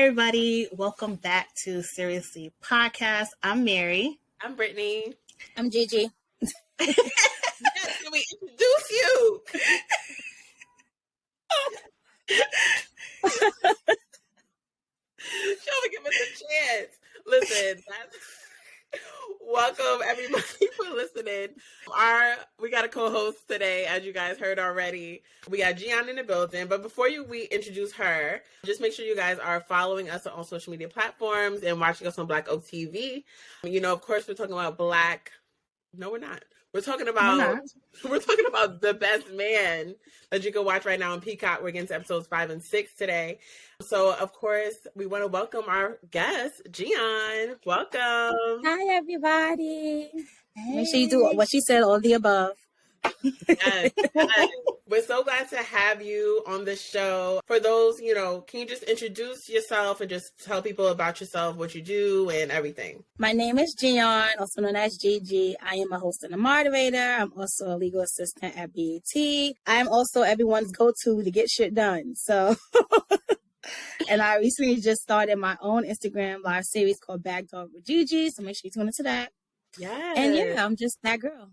everybody. Welcome back to Seriously Podcast. I'm Mary. I'm Brittany. I'm Gigi. Yes, can we introduce you? She'll give us a chance. Listen, welcome everybody for listening. We got a co-host today, as you guys heard already. We got Gian in the building, but before we introduce her, just make sure you guys are following us on all social media platforms and watching us on Black Oak TV. You know, of course, we're talking about Black. No, we're not. We're talking about The Best Man that you can watch right now on Peacock. We're getting to episodes 5 and 6 today. So, of course, we want to welcome our guest, Gian. Welcome. Hi, everybody. Hey. Make sure you do what she said, all the above. Yes. We're so glad to have you on the show. For those, can you just introduce yourself and just tell people about yourself, what you do, and everything? My name is Gian, also known as Gigi. I am a host and a moderator. I'm also a legal assistant at BET. I am also everyone's go-to to get shit done. So, and I recently just started my own Instagram live series called Bag Talk with Gigi. So make sure you tune into that. Yes. And yeah, I'm just that girl.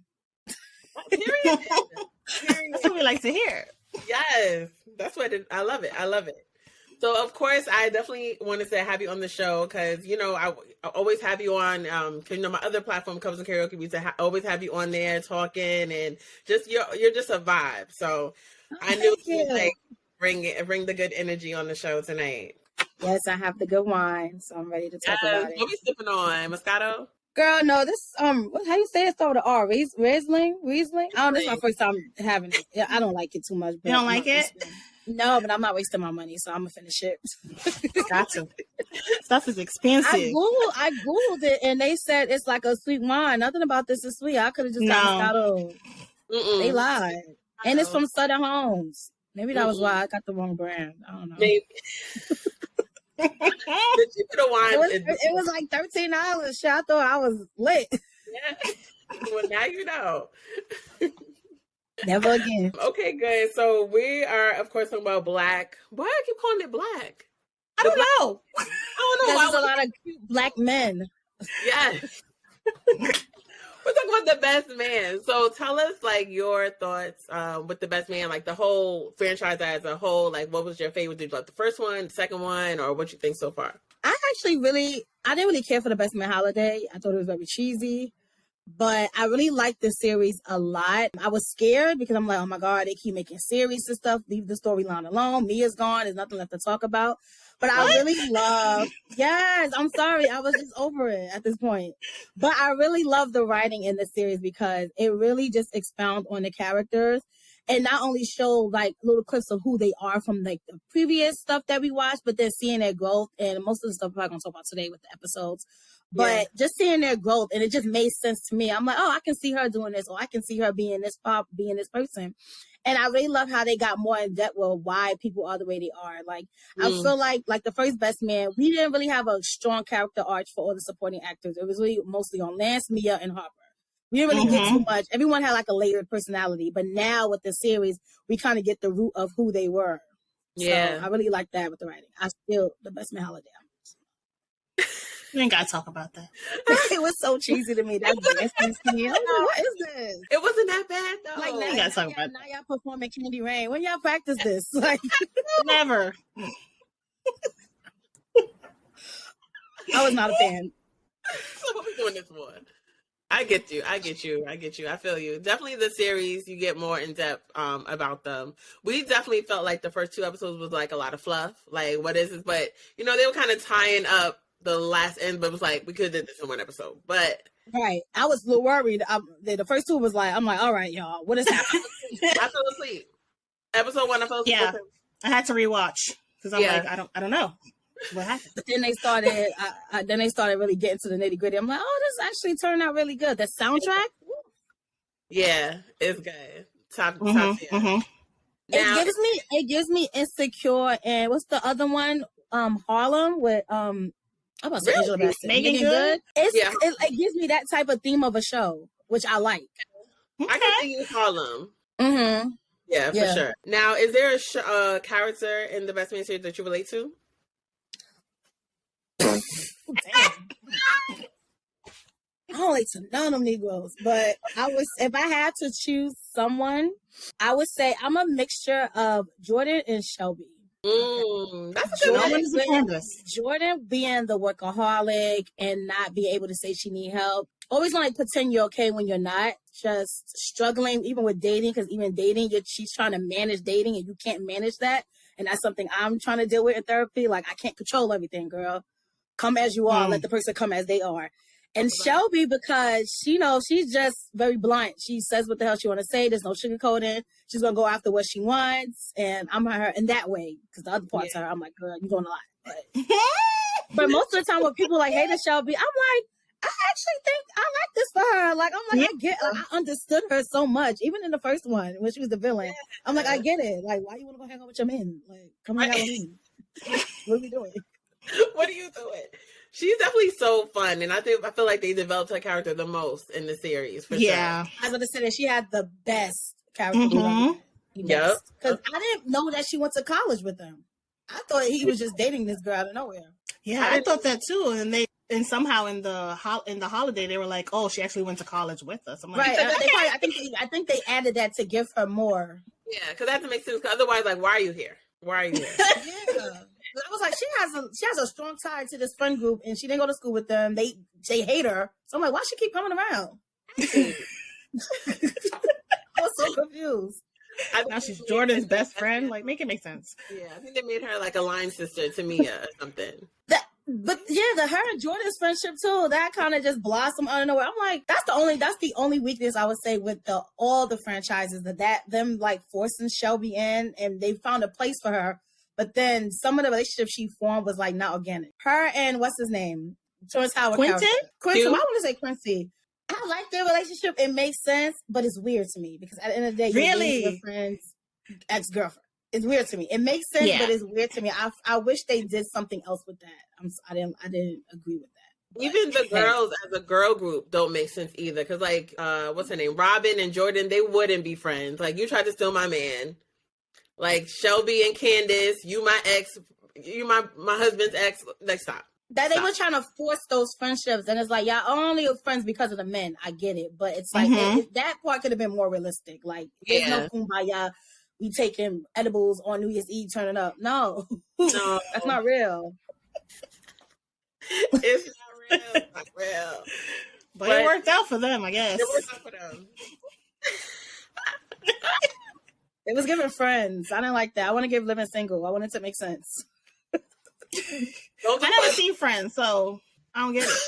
Period. That's what we like to hear. Yes, that's what I love it. I love it. So, of course, I definitely wanted to have you on the show because, I always have you on, because, my other platform, Covers and Karaoke, we used to always have you on there talking and just, you're just a vibe. So, I knew you would bring the good energy on the show tonight. Yes, I have the good wine, so I'm ready to talk about it. What we sipping on? Moscato? Girl, no, this how you say it? Start with the R. Riesling. Oh, this is my first time having it. Yeah, I don't like it too much. But you don't like it? No, but I'm not wasting my money, so I'm gonna finish it. Got to. Stuff is expensive. I googled it, and they said it's like a sweet wine. Nothing about this is sweet. I could have just got Moscato. They lied, and it's from Southern Homes. Maybe that was why I got the wrong brand. I don't know. Maybe. It was like $13. Shit, I thought I was lit. Yeah. Well, now you know. Never again. Okay, good. So we are, of course, talking about Black. Why do I keep calling it Black? I don't know. There's a lot of cute Black men. Yes. We're talking about The Best Man. So tell us, your thoughts with The Best Man, the whole franchise as a whole. What was your favorite? Did you like the first one, the second one, or what you think so far? I didn't really care for The Best Man holiday. I thought it was very cheesy. But I really liked the series a lot. I was scared because I'm like, oh my God, they keep making series and stuff. Leave the storyline alone. Mia's gone. There's nothing left to talk about. But I really love, yes, I'm sorry. I was just over it at this point. But I really love the writing in the series because it really just expounds on the characters and not only show little clips of who they are from the previous stuff that we watched, but then seeing their growth. And most of the stuff we're not going to talk about today with the episodes. But just seeing their growth, and it just made sense to me. I'm like, oh, I can see her doing this, or I can see her being this pop, being this person. And I really love how they got more in depth with why people are the way they are. I feel like the first Best Man, we didn't really have a strong character arc for all the supporting actors. It was really mostly on Lance, Mia, and Harper. We didn't really get too much. Everyone had a layered personality. But now with the series, we kind of get the root of who they were. Yeah. So I really like that with the writing. The Best Man holiday. We ain't gotta talk about that. It was so cheesy to me. That's dancing to me. What is this? It wasn't that bad though. Now you gotta talk about now y'all performing Candy Rain. When y'all practice this? Never. I was not a fan. So what we doing this for? I get you. I feel you. Definitely the series, you get more in depth about them. We definitely felt like the first 2 episodes was a lot of fluff. What is this? But they were kind of tying up the last end, but it was we could have did this in 1 episode. But right, I was a little worried. The first 2 was I'm like, all right, y'all, what is happening? I fell asleep. Episode 1, I fell asleep. Yeah, I had to rewatch because I'm I don't know what happened. But then they started really getting to the nitty gritty. I'm like, oh, this actually turned out really good. The soundtrack, yeah, it's good. Top tier. Now, it gives me Insecure and what's the other one? Harlem with I'm about to say Angela Bassett. Megan Good? It gives me that type of theme of a show, which I like. Okay. I can see you Harlem. Mm-hmm. Yeah, for sure. Now, is there a character in the Best Man series that you relate to? Damn. I don't like to none of them Negroes, but if I had to choose someone, I would say I'm a mixture of Jordan and Shelby. That's a good one. Jordan being the workaholic and not being able to say she need help. Always want to pretend you're okay when you're not. Just struggling even with dating, because even dating, she's trying to manage dating and you can't manage that. And that's something I'm trying to deal with in therapy. Like, I can't control everything, girl. Come as you are. Let the person come as they are. And Shelby, because she's just very blunt. She says what the hell she want to say. There's no sugarcoating. She's going to go after what she wants. And I'm her in that way. Because the other parts of her, I'm like, girl, you're doing a lot. But most of the time when people like hate Shelby, I'm like, I actually think I like this for her. Like, I'm like, I understood her so much. Even in the first one, when she was the villain. I'm like, I get it. Like, why you want to go hang out with your men? Like, come hang out with me. What are we doing? What are you doing? She's definitely so fun, and I feel like they developed her character the most in the series. For sure. I was going to say that she had the best character. Yep. Because I didn't know that she went to college with him. I thought he was just dating this girl out of nowhere. Yeah, I thought that too. And somehow in the holiday they were like, "Oh, she actually went to college with us." I'm like, right. I think they added that to give her more. Yeah, because that makes sense. Cause otherwise, like, why are you here? Why are you here? Yeah. But I was like, she has a strong tie to this friend group, and she didn't go to school with them. They hate her. So I'm like, why she keep coming around? I was so confused. Now she's Jordan's best friend. Like, make it make sense. Yeah, I think they made her like a line sister to Mia or something. But her and Jordan's friendship too, that kind of just blossomed out of nowhere. I'm like, that's the only weakness I would say with all the franchises, that them like forcing Shelby in, and they found a place for her. But then some of the relationships she formed was like not organic. Her and what's his name? Terrence Howard. Quentin? I want to say Quincy. I like their relationship. It makes sense, but it's weird to me because at the end of the day, really, your friend's ex-girlfriend. It's weird to me. It makes sense, but it's weird to me. I wish they did something else with that. I didn't agree with that. Even the girls as a girl group don't make sense either. Because like, what's her name? Robin and Jordan, they wouldn't be friends. Like, you tried to steal my man. Like, Shelby and Candace, you my ex, you my husband's ex. Like, stop. That they were trying to force those friendships, and it's like, y'all only friends because of the men. I get it, but it's like that part could have been more realistic. Like, there's no kumbaya. We taking edibles on New Year's Eve, turning up. No, that's not real. It's not real. But it worked out for them, I guess. It worked out for them. It was giving friends. I didn't like that. I want to give living single. I want it to make sense. I never seen Friends, so I don't get it.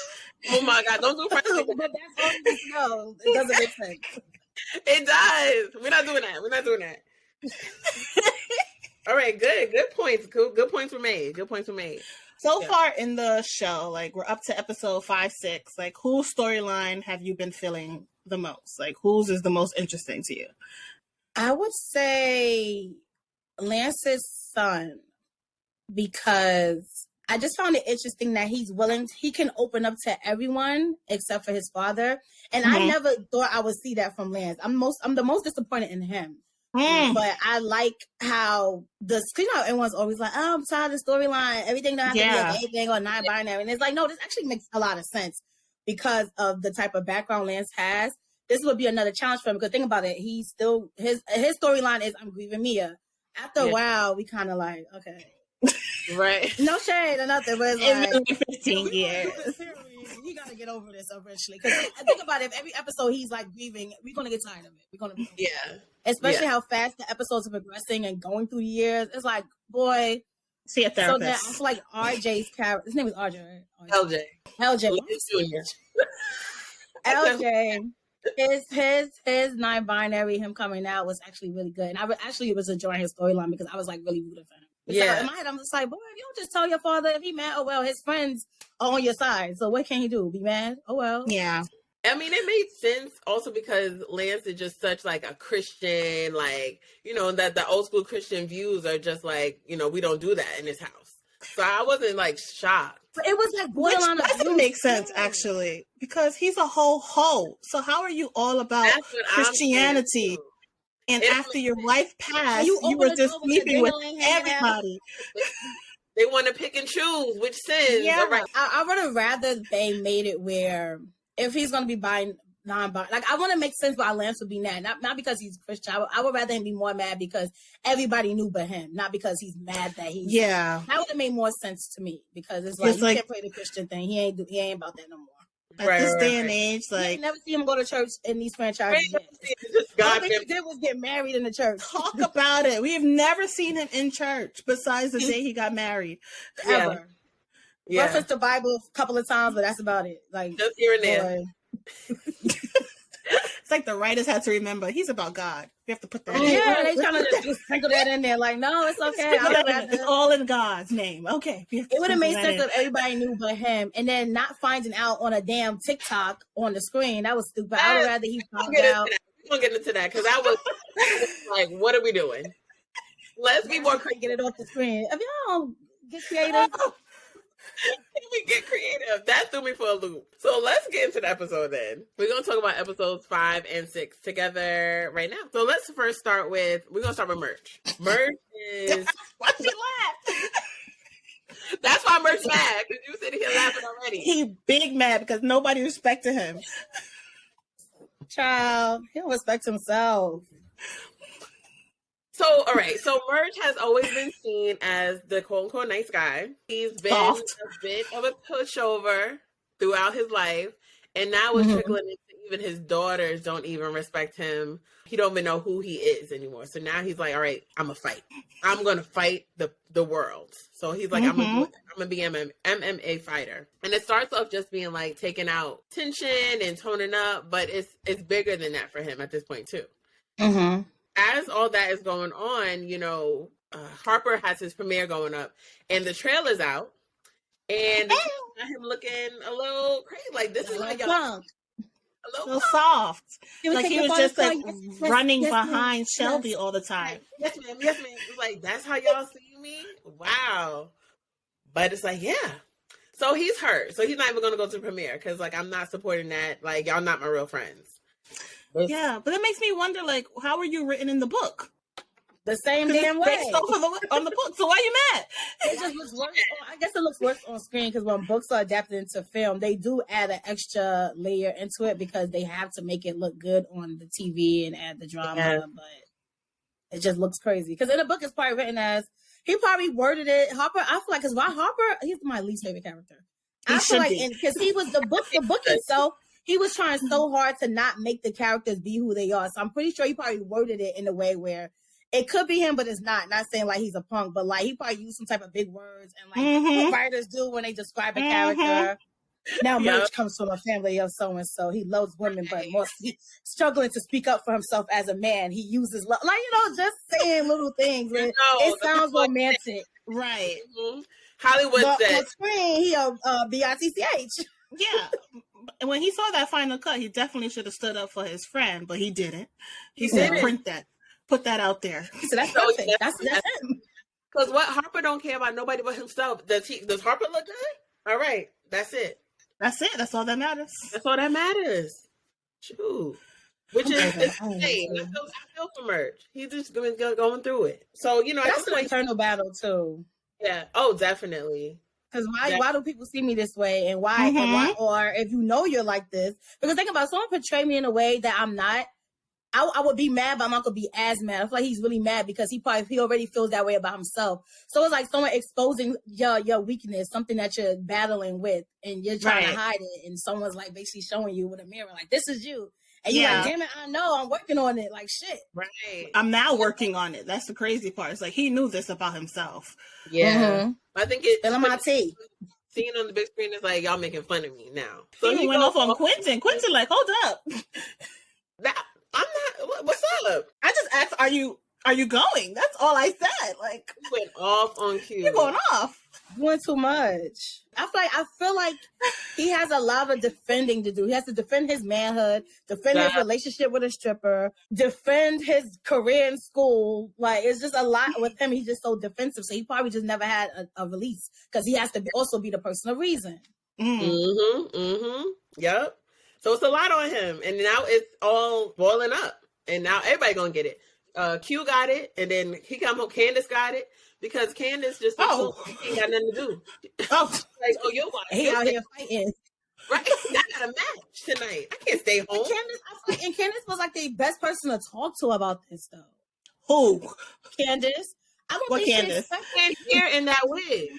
Oh my God, don't do Friends. But that's all you know. It doesn't make sense. It does. We're not doing that. All right, good points. Good points were made. So far in the show, like, we're up to episode 5, 6. Like, whose storyline have you been feeling the most? Like, whose is the most interesting to you? I would say Lance's son, because I just found it interesting that he can open up to everyone except for his father. And I never thought I would see that from Lance. I'm the most disappointed in him. But I like how everyone's always like, oh, I'm tired of the storyline. Everything that has to be like anything or non-binary. And it's like, no, this actually makes a lot of sense because of the type of background Lance has. This would be another challenge for him, because think about it. He's still, his storyline is, I'm grieving Mia. After a while, we kind of like, okay. Right. No shade or nothing, but it's like 15 years. You gotta get over this eventually. Because think about it, if every episode he's like grieving, we're gonna get tired of it. We're gonna especially how fast the episodes are progressing and going through the years. It's like, boy. See a therapist. So then I feel like RJ's character, his name is RJ, right? LJ. LJ. His non-binary, him coming out was actually really good. And I actually was enjoying his storyline because I was like really rooting for him. So in my head, I'm just like, boy, if you don't just tell your father if he mad, oh well, his friends are on your side. So what can he do? Be mad? Oh well. Yeah. I mean, it made sense also because Lance is just such like a Christian, like, that the old school Christian views are just like, we don't do that in this house. So I wasn't like shocked. But it was like borderline. Which doesn't make sense actually, because he's a whole hoe. So how are you all about Christianity? And after your wife passed, you were just sleeping with everybody. They want to pick and choose which sins. Yeah. Right. I would have rather they made it where if he's going to be buying non-binary, like I want to make sense why Lance would be mad, not because he's Christian. I would rather him be more mad because everybody knew but him, not because he's mad that he's. Yeah, that would have made more sense to me because it's like you can't play the Christian thing. He ain't about that no more. At this day and age, like you never see him go to church in these franchises. God, all he did was get married in the church. Talk about it. We have never seen him in church besides the day he got married. Ever. Yeah. Reference the Bible a couple of times, but that's about it. Like just here and there. It's like the writers had to remember he's about God. You have to put that in. Yeah, they trying to just sprinkle that in there. Like, no, it's okay. It's all in God's name. Okay. It would have made sense if everybody knew but him, and then not finding out on a damn TikTok on the screen. That was stupid. I would rather he found out. We're gonna get into that because I was like, "What are we doing? Let's be more creative. Get it off the screen. If y'all don't get creative." Can we get creative? That threw me for a loop. So let's get into the episode then. We're going to talk about episodes 5 and 6 together right now. So let's first start with, we're going to start with Merch. Merch is... Why'd you laugh? That's why Merch mad, because you sitting here laughing already. He big mad because nobody respected him. Child, he don't respect himself. So, all right. So, Merch has always been seen as the quote-unquote nice guy. He's been a bit of a pushover throughout his life. And now it's trickling into even his daughters don't even respect him. He don't even know who he is anymore. So now he's like, all right, I'm going to fight. I'm going to fight the world. So he's like, I'm going to be an MMA fighter. And it starts off just being like taking out tension and toning up. But it's bigger than that for him at this point, too. Mm-hmm. As all that is going on, you know, Harper has his premiere going up and the trailer's out and got him looking a little crazy. Like, this is like a little soft. He was just like running yes, behind Shelby all the time. Yes, ma'am. Yes, ma'am. It's like, that's how y'all see me? Wow. But it's like, yeah. So he's hurt. So he's not even going to go to the premiere because, like, I'm not supporting that. Like, y'all not my real friends. Yeah, but it makes me wonder, like, how were you written in the book? The same damn way. Based on the book. So why are you mad? It just looks worse. I guess it looks worse on screen because when books are adapted into film, they do add an extra layer into it because they have to make it look good on the TV and add the drama. But it just looks crazy because in the book it's probably written as he probably worded it. Harper, I feel like because why Harper? He's my least favorite character. I feel like because he was the book itself. He was trying so hard to not make the characters be who they are. So I'm pretty sure he probably worded it in a way where it could be him, but it's not. Not saying like he's a punk, but like he probably used some type of big words and like what writers do when they describe a character. Now Merch comes from a family of so and so. He loves women, but more struggling to speak up for himself as a man. He uses love, like just saying little things. It sounds romantic, right? Hollywood said. On screen, he BITCH. Yeah. And when he saw that final cut, he definitely should have stood up for his friend, but he didn't. He said, put that out there. He said, that's perfect. That's him. Because what Harper don't care about nobody but himself. Does Harper look good? All right. That's it. That's it. That's all that matters. That's all that matters. Shoot. Which is insane. I feel for Merch. He's just going through it. So, you know, that's an eternal battle, too. Yeah. Oh, definitely. Because why do people see me this way? And why, or if you know you're like this, because think about it, someone portray me in a way that I'm not, I would be mad, but I'm not going to be as mad. I feel like he's really mad because he already feels that way about himself. So it's like someone exposing your weakness, something that you're battling with, and you're trying to hide it. And someone's like basically showing you with a mirror, like, this is you. And you're like, damn it, I know, I'm working on it. Like, shit. Right. I'm now working on it. That's the crazy part. It's like he knew this about himself. Yeah. I think it's still my tea. Seeing on the big screen is like, y'all making fun of me now. So he went off on Quentin. Quentin like, hold up. I'm not, what's up? I just asked, are you going? That's all I said. Like, you went off on cue. You're going off. Doing too much. I feel like he has a lot of defending to do. He has to defend his manhood, defend his relationship with a stripper, defend his career in school. Like, it's just a lot with him. He's just so defensive. So he probably just never had a release because he has to also be the person of reason. Yep. So it's a lot on him. And now it's all boiling up. And now everybody gonna get it. Q got it. And then he come home. Candace got it. because Candace just assumed he ain't got nothing to do. Like, oh, you'll watch. He out here fighting. Right? I got a match tonight. I can't stay home. And Candace was like the best person to talk to about this, though. Who? Candace. I don't what think Candace? She can't hear in that wig.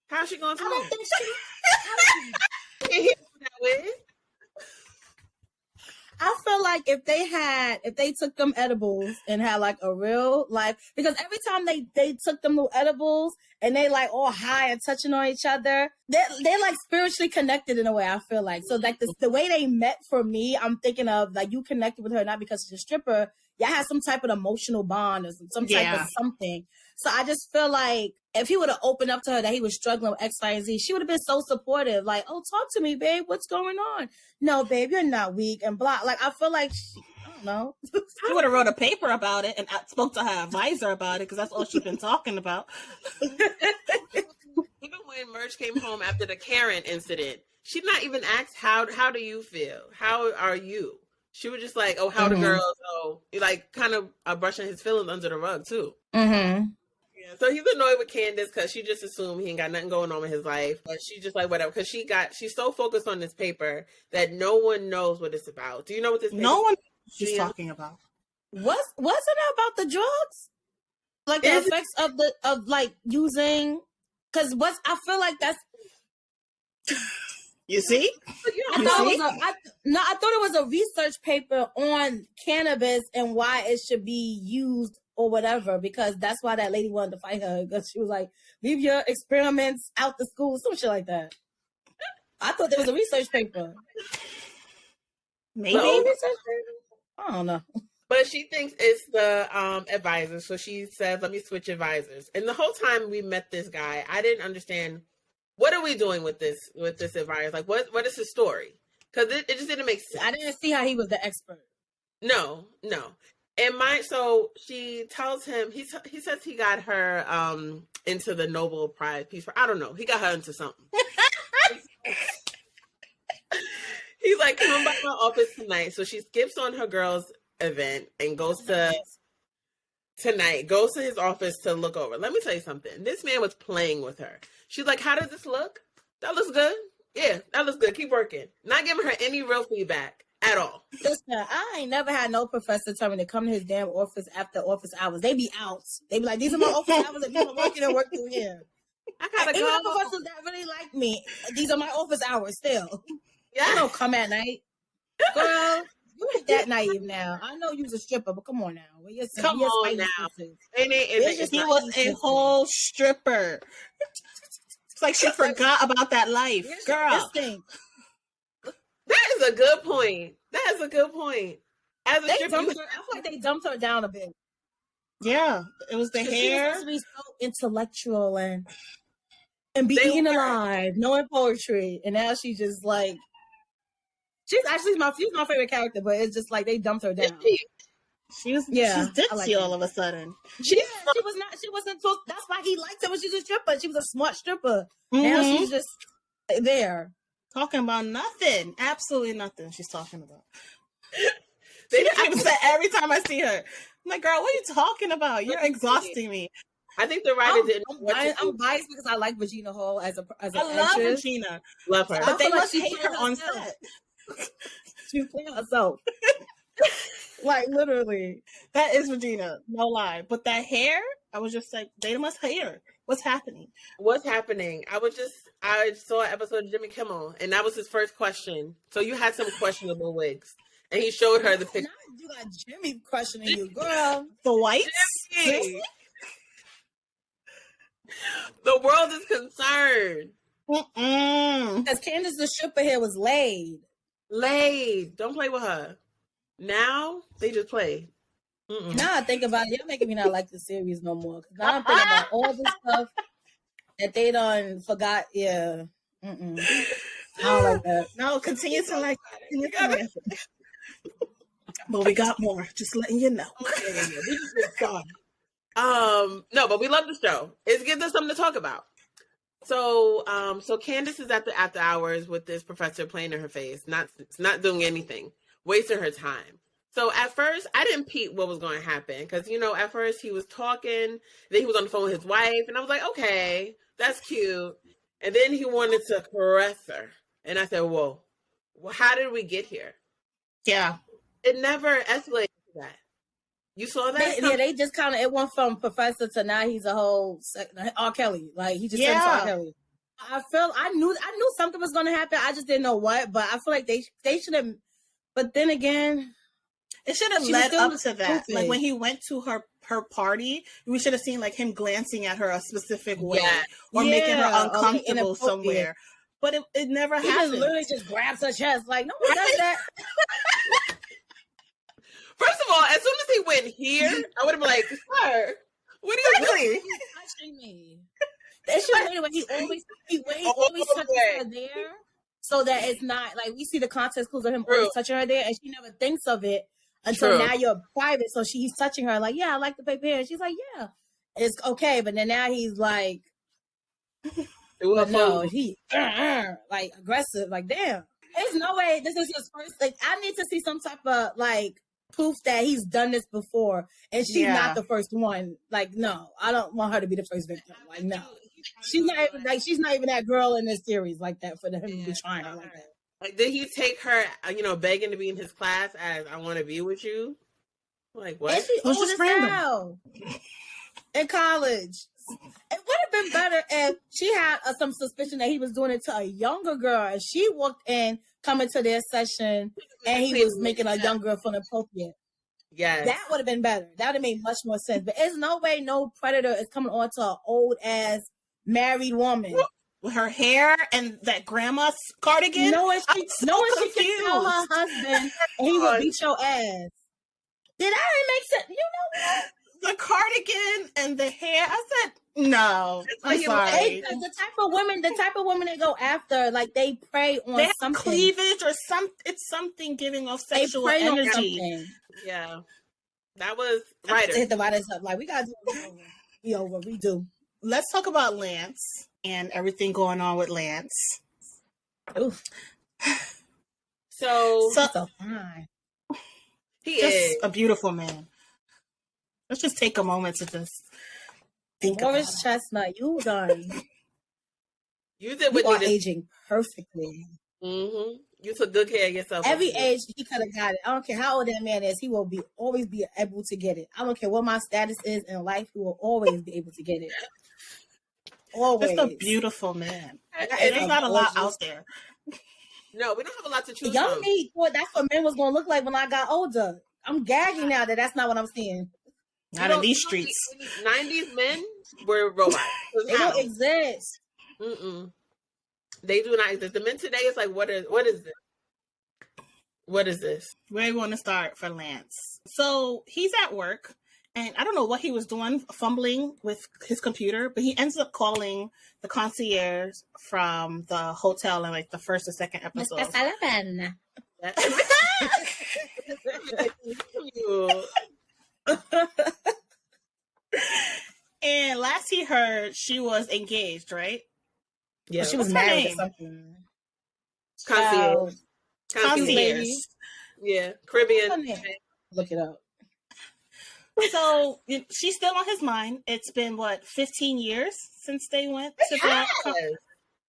How's she going to talk? I don't think she can't hear in that wig. I feel like if they took them edibles and had like a real life, because every time they took them little edibles and they like all high and touching on each other, they're like spiritually connected in a way, I feel like. So like the way they met for me, I'm thinking of like you connected with her not because she's a stripper, y'all had some type of emotional bond or some type of something. So I just feel like if he would have opened up to her that he was struggling with X, Y, and Z, she would have been so supportive. Like, oh, talk to me, babe. What's going on? No, babe, you're not weak and blah. Like, I feel like, I don't know. She would have wrote a paper about it and spoke to her advisor about it because that's all she's been talking about. Even when Merch came home after the Karen incident, she not even asked, how do you feel? How are you? She was just like, oh, how the girls? Oh, like kind of brushing his feelings under the rug, too. Mm-hmm. Yeah, so he's annoyed with Candace because she just assumed he ain't got nothing going on in his life. But she's just like, whatever, because she's so focused on this paper that no one knows what it's about. Do you know what this paper No one she's talking about. Wasn't it about the drugs? Like the effects of like using, because I feel like that's. You see? I thought it was a research paper on cannabis and why it should be used or whatever, because that's why that lady wanted to fight her, because she was like, leave your experiments out the school, some shit like that. I thought there was a research paper. Maybe. Research paper? I don't know. But she thinks it's the advisor, so she says, let me switch advisors. And the whole time we met this guy, I didn't understand, what are we doing with this advisor? Like, what is his story? Because it just didn't make sense. I didn't see how he was the expert. No. And so she tells him, he says he got her into the Nobel Prize piece for, I don't know, he got her into something. He's like, come by my office tonight. So she skips on her girl's event and goes to his office to look over. Let me tell you something. This man was playing with her. She's like, how does this look? That looks good. Yeah, that looks good. Keep working. Not giving her any real feedback at all. Listen, I ain't never had no professor tell me to come to his damn office after office hours. They be out. They be like, these are my office hours if you're working and work through here. I gotta Even go. the professors that really like me, these are my office hours still. Yeah. I don't come at night. Girl, you ain't that naive now. I know you's a stripper, but come on now. Come on now. He was a whole stripper. It's like she forgot about that life. Girl. That is a good point. As a stripper, I feel like they dumped her down a bit. Yeah, it was the hair. She was supposed to be so intellectual and be eaten alive, knowing poetry, and now she's just like, she's my favorite character, but it's just like they dumped her down. She's ditzy all of a sudden. She wasn't. That's why he liked her when she was a stripper. She was a smart stripper. Mm-hmm. Now she's just there talking about nothing. Absolutely nothing. She's talking about. She even said every time I see her, I'm like, girl, what are you talking about? You're exhausting me. I think the writer didn't. I'm biased because I like Regina Hall as an I love Regina. Love her, but they must hate her on set. She's playing herself. Like literally, that is Regina, no lie. But that hair, I was just like, they must hate her. What's happening? I saw an episode of Jimmy Kimmel, and that was his first question. So you had some questionable wigs, and he showed her the picture. Now you got Jimmy questioning you, girl. The whites. The world is concerned. Because Candace the stripper here was laid. Don't play with her. Now they just play. Now I think about it, you're making me not like the series no more. Because now I'm thinking about all this stuff that they done forgot. Yeah. I don't like that. No, continue to like. But we got more. Just letting you know. We just been gone. No, but we love the show. It gives us something to talk about. So Candace is at the after hours with this professor playing in her face, not doing anything, wasting her time. So at first, I didn't peep what was going to happen because, at first he was talking, then he was on the phone with his wife, and I was like, okay, that's cute. And then he wanted to caress her. And I said, whoa, well, how did we get here? Yeah. It never escalated to that. You saw that? They just kind of, it went from professor to now he's a whole R. Kelly. Like, he just turned to R. Kelly. I knew something was going to happen. I just didn't know what, but I feel like they should have, but then again, it should have led up to that. Like when he went to her party, we should have seen like him glancing at her a specific way or making her uncomfortable somewhere. But it never happened. He literally just grabs her chest. Like, no one does that. First of all, as soon as he went here, I would have been like, sir, what are you doing? Touching me. That should anyway. He always touches her there, so that it's not like we see the context clues of him always touching her there, and she never thinks of it until now you're private. So he's touching her like, yeah, I like the fake hair. And she's like, yeah, it's okay. But then now he's like, no, he like aggressive. Like, damn, there's no way this is his first. Like, I need to see some type of like proof that he's done this before, and she's not the first one. Like, no, I don't want her to be the first victim. Like, no, she's not even that girl in this series like that for him to be trying her like that. Like, did he take her, begging to be in his class as I want to be with you? Like, what? And she old as hell in college. It would have been better if she had some suspicion that he was doing it to a younger girl, and she walked in, coming to their session, and he was making a young girl feel inappropriate. Yes. That would have been better. That would have made much more sense. But there's no way no predator is coming on to an old ass married woman. With her hair and that grandma's cardigan. No one she can tell her husband and he will beat your ass. Did that make sense? You know what? The cardigan and the hair. I said no. I'm sorry. The type of women they go after, like they prey on they have something. Cleavage or some. It's something giving off sexual energy. Yeah, that was writer. Hit the writers up. Like, we gotta do it. We over. We do. Let's talk about Lance and everything going on with Lance. Oof. So fine. He is a beautiful man. Let's just take a moment to just think Morris about Chestnut, you done. You are aging perfectly. Mm-hmm. You took good care of yourself. Every age he could have got it. I don't care how old that man is. He will always be able to get it. I don't care what my status is in life. He will always be able to get it. Always. Just a beautiful man. There's not a lot out there. No, we don't have a lot to choose Young from. me thought that's what men was going to look like when I got older. I'm gagging now that's not what I'm seeing. Not in these streets. 90s men were robots. They don't exist. Mm-mm. They do not exist. The men today is like, what is this? What is this? Where do you want to start for Lance? So he's at work, and I don't know what he was doing, fumbling with his computer, but he ends up calling the concierge from the hotel in like the first or second episode. Mr. Sullivan. And last he heard, she was engaged, right? Yeah, she was married or something. Concierge. Yeah, Caribbean. Look it up. So she's still on his mind. It's been 15 years since they went to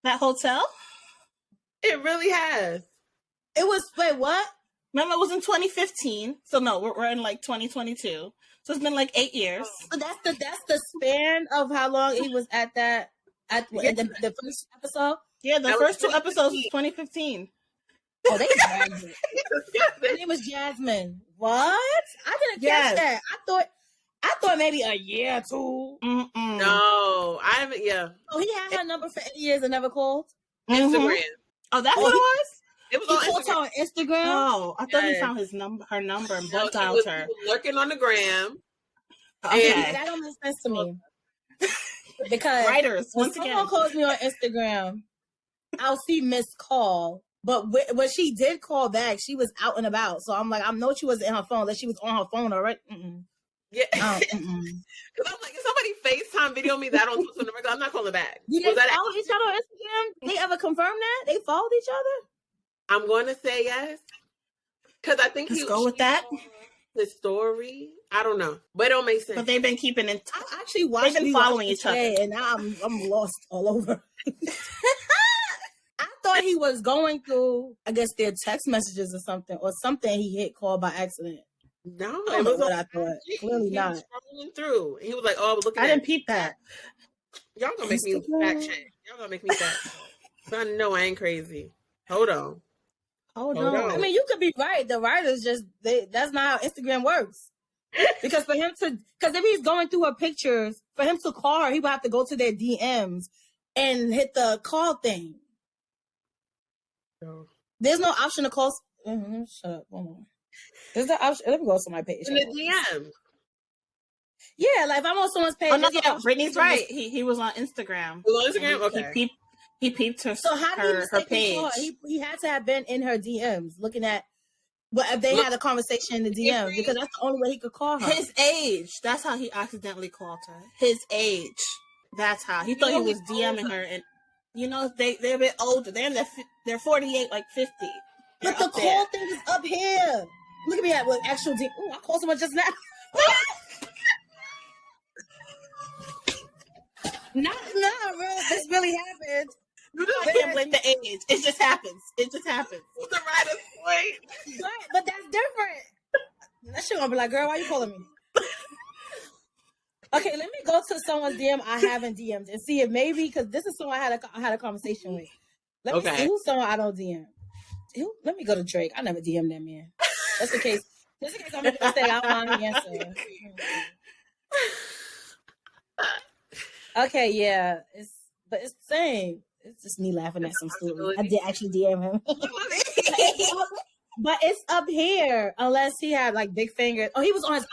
that hotel. It really has. It was what? Remember, it was in 2015. So no, we're in like 2022. So it's been like 8 years. So that's the span of how long he was at the first episode. Yeah, the first 2 episodes was 2015. Oh, they dragged it. Her name was Jasmine. What? I didn't catch that. I thought maybe a year or 2. Mm-mm. No, I haven't. Yeah. Oh, he had her number for 8 years and never called. Instagram. Oh, that's what it was. It was on Instagram. Oh, I thought he found her number and bugged out her. He was lurking on the gram. Okay, that don't make sense to me. Because writers, when someone calls me on Instagram, I'll see missed call. But when she did call back, she was out and about. So I'm like, I know she wasn't in her phone. That she was on her phone already. Yeah. Because I'm like, if somebody FaceTime video me that on Twitter, I'm not calling back. Did they follow each other on Instagram? They ever confirm that? They followed each other? I'm going to say yes. Because I think Let's go with that. His story, I don't know, but it don't make sense. But they've been keeping in. I actually watched. They've been following each other, and now I'm lost all over. I thought he was going through, I guess, their text messages or something. He hit call by accident. No, it was what I thought. Clearly he not. was scrolling through. He was like, "Oh, look at I didn't peep that. Y'all gonna make me fact check. Y'all gonna make me fact. I know I ain't crazy. Hold on. I mean, you could be right. The writers that's not how Instagram works. Because because if he's going through her pictures, for him to call her, he would have to go to their DMs and hit the call thing. No. There's no option to call. Shut up. One more. There's the option. Let me go to my page. In the DM. Yeah, like if I'm on someone's page. Oh no, yeah, Brittany's right. He was on Instagram. On Instagram, okay. He peeped her. So how did her page? He had to have been in her DMs, looking at. But if they had a conversation in the DMs, because that's the only way he could call her. His age. That's how he accidentally called her. His age. That's how he thought he was DMing her, and they're a bit older. They're 48, like 50. But the call thing is up here. Look at me with actual DM. Ooh, I called someone just now. Not real. This really happened. I can't blame the age. It just happens. It just happens. The writer's point. Right, but that's different. That shit gonna be like, girl, why you calling me? Okay, let me go to someone's DM I haven't DM'd and see if maybe, because this is someone I had a conversation with. Let me see who's someone I don't DM. Let me go to Drake. I never DM that man. Just in case I'm making a mistake, I don't mind the answer. Okay, yeah, it's the same. It's just me laughing at some story. I did actually DM him. But it's up here, unless he had like big fingers. Oh, he was on his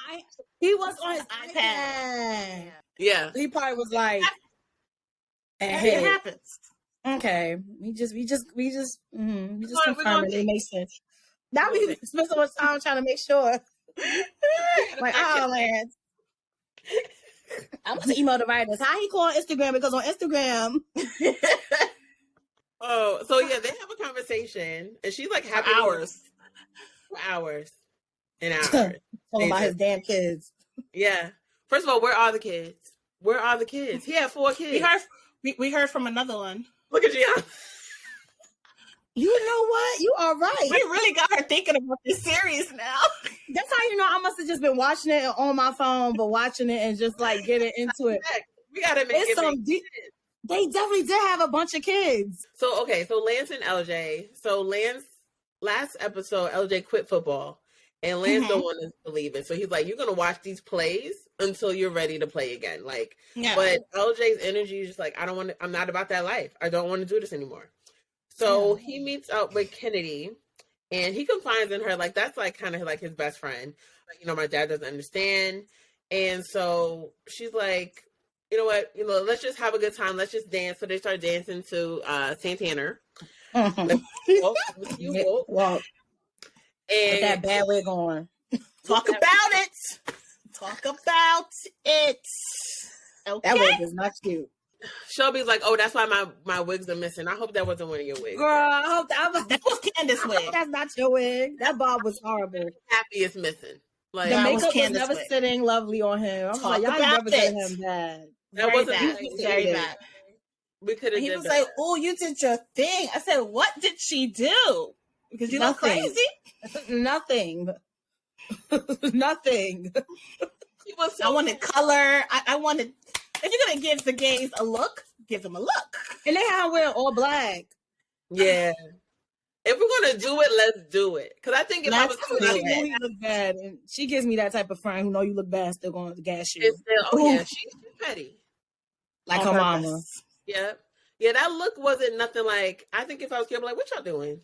iPad. Yeah. He probably was like, it happens. Okay. We just confirm it. It makes sense. Now we spend so much time trying to make sure. Like, oh man. I want to email the writers. How he call Instagram? Because on Instagram. Oh, so yeah, they have a conversation, and she's like happy for hours and hours. Talking about his damn kids. Yeah. First of all, where are the kids? Where are the kids? He had 4 kids. We heard from another one. Look at Gianna. You know what? You are right. We really got her thinking about this series now. That's how you know I must have just been watching it on my phone, but watching it and just like getting into it. We gotta make it. They definitely did have a bunch of kids. So Lance and LJ. So Lance, last episode, LJ quit football, and Lance don't want to believe it. So he's like, "You're gonna watch these plays until you're ready to play again." Like, but LJ's energy is just like, I'm not about that life. I don't want to do this anymore. So he meets up with Kennedy, and he confides in her. Like, that's like kind of like his best friend. Like, my dad doesn't understand. And so she's like, you know what? Let's just have a good time. Let's just dance. So they start dancing to Santana. Walk. And with that bad wig on. Talk about it. Talk about it. Okay. That wig is not cute. Shelby's like, oh, that's why my wigs are missing. I hope that wasn't one of your wigs. Girl, I hope that was Candace's wig. That's not your wig. That bob was horrible. Happy is missing. Like, the makeup was never sitting lovely on him. I'm like, y'all never did him bad. That wasn't very bad. We could have. He was like, "Oh, you did your thing." I said, "What did she do?" Because you look crazy. Nothing. Nothing. I wanted color. I wanted. If you're gonna give the gays a look, give them a look. And they had wear all black. Yeah. If we're gonna do it, let's do it. Because I think if I was you look bad, and she gives me that type of friend who know you look bad, still going to gas you. She's petty, like her mama. Yeah, that look wasn't nothing like. I think if I was here, I'd be like, "What y'all doing?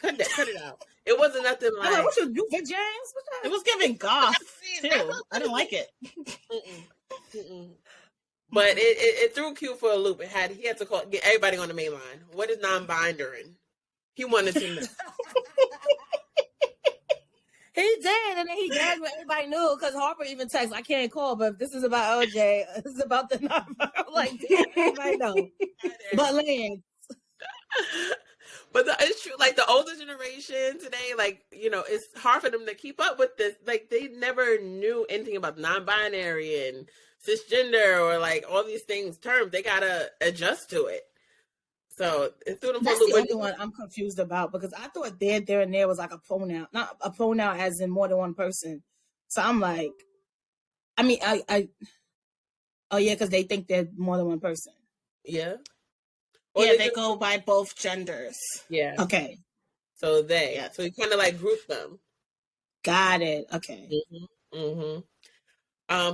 Cut it out." It wasn't nothing like. What you do, Vic James? It was giving goth too. I didn't like it. But it threw Q for a loop. He had to get everybody on the main line. What is non-bindering? He wanted to know. He did, and then he gagged when everybody knew, because Harper even texted, I can't call, but if this is about LJ, this is about the non-bindering. I'm like, damn, everybody know. But Lance. But it's true, like the older generation today, like, you know, it's hard for them to keep up with this. Like, they never knew anything about non-binary and cisgender or like all these things, terms. They gotta adjust to it. So it threw them for a That's little the bit. only one I'm confused about because I thought there, and there was like a pronoun, not a pronoun as in more than one person. So I'm like, I mean, oh yeah, because they think they're more than one person. Yeah. Or yeah, they go by both genders. Yeah. Okay. So so you kind of like group them. Got it. Okay. Mm-hmm. Mm-hmm.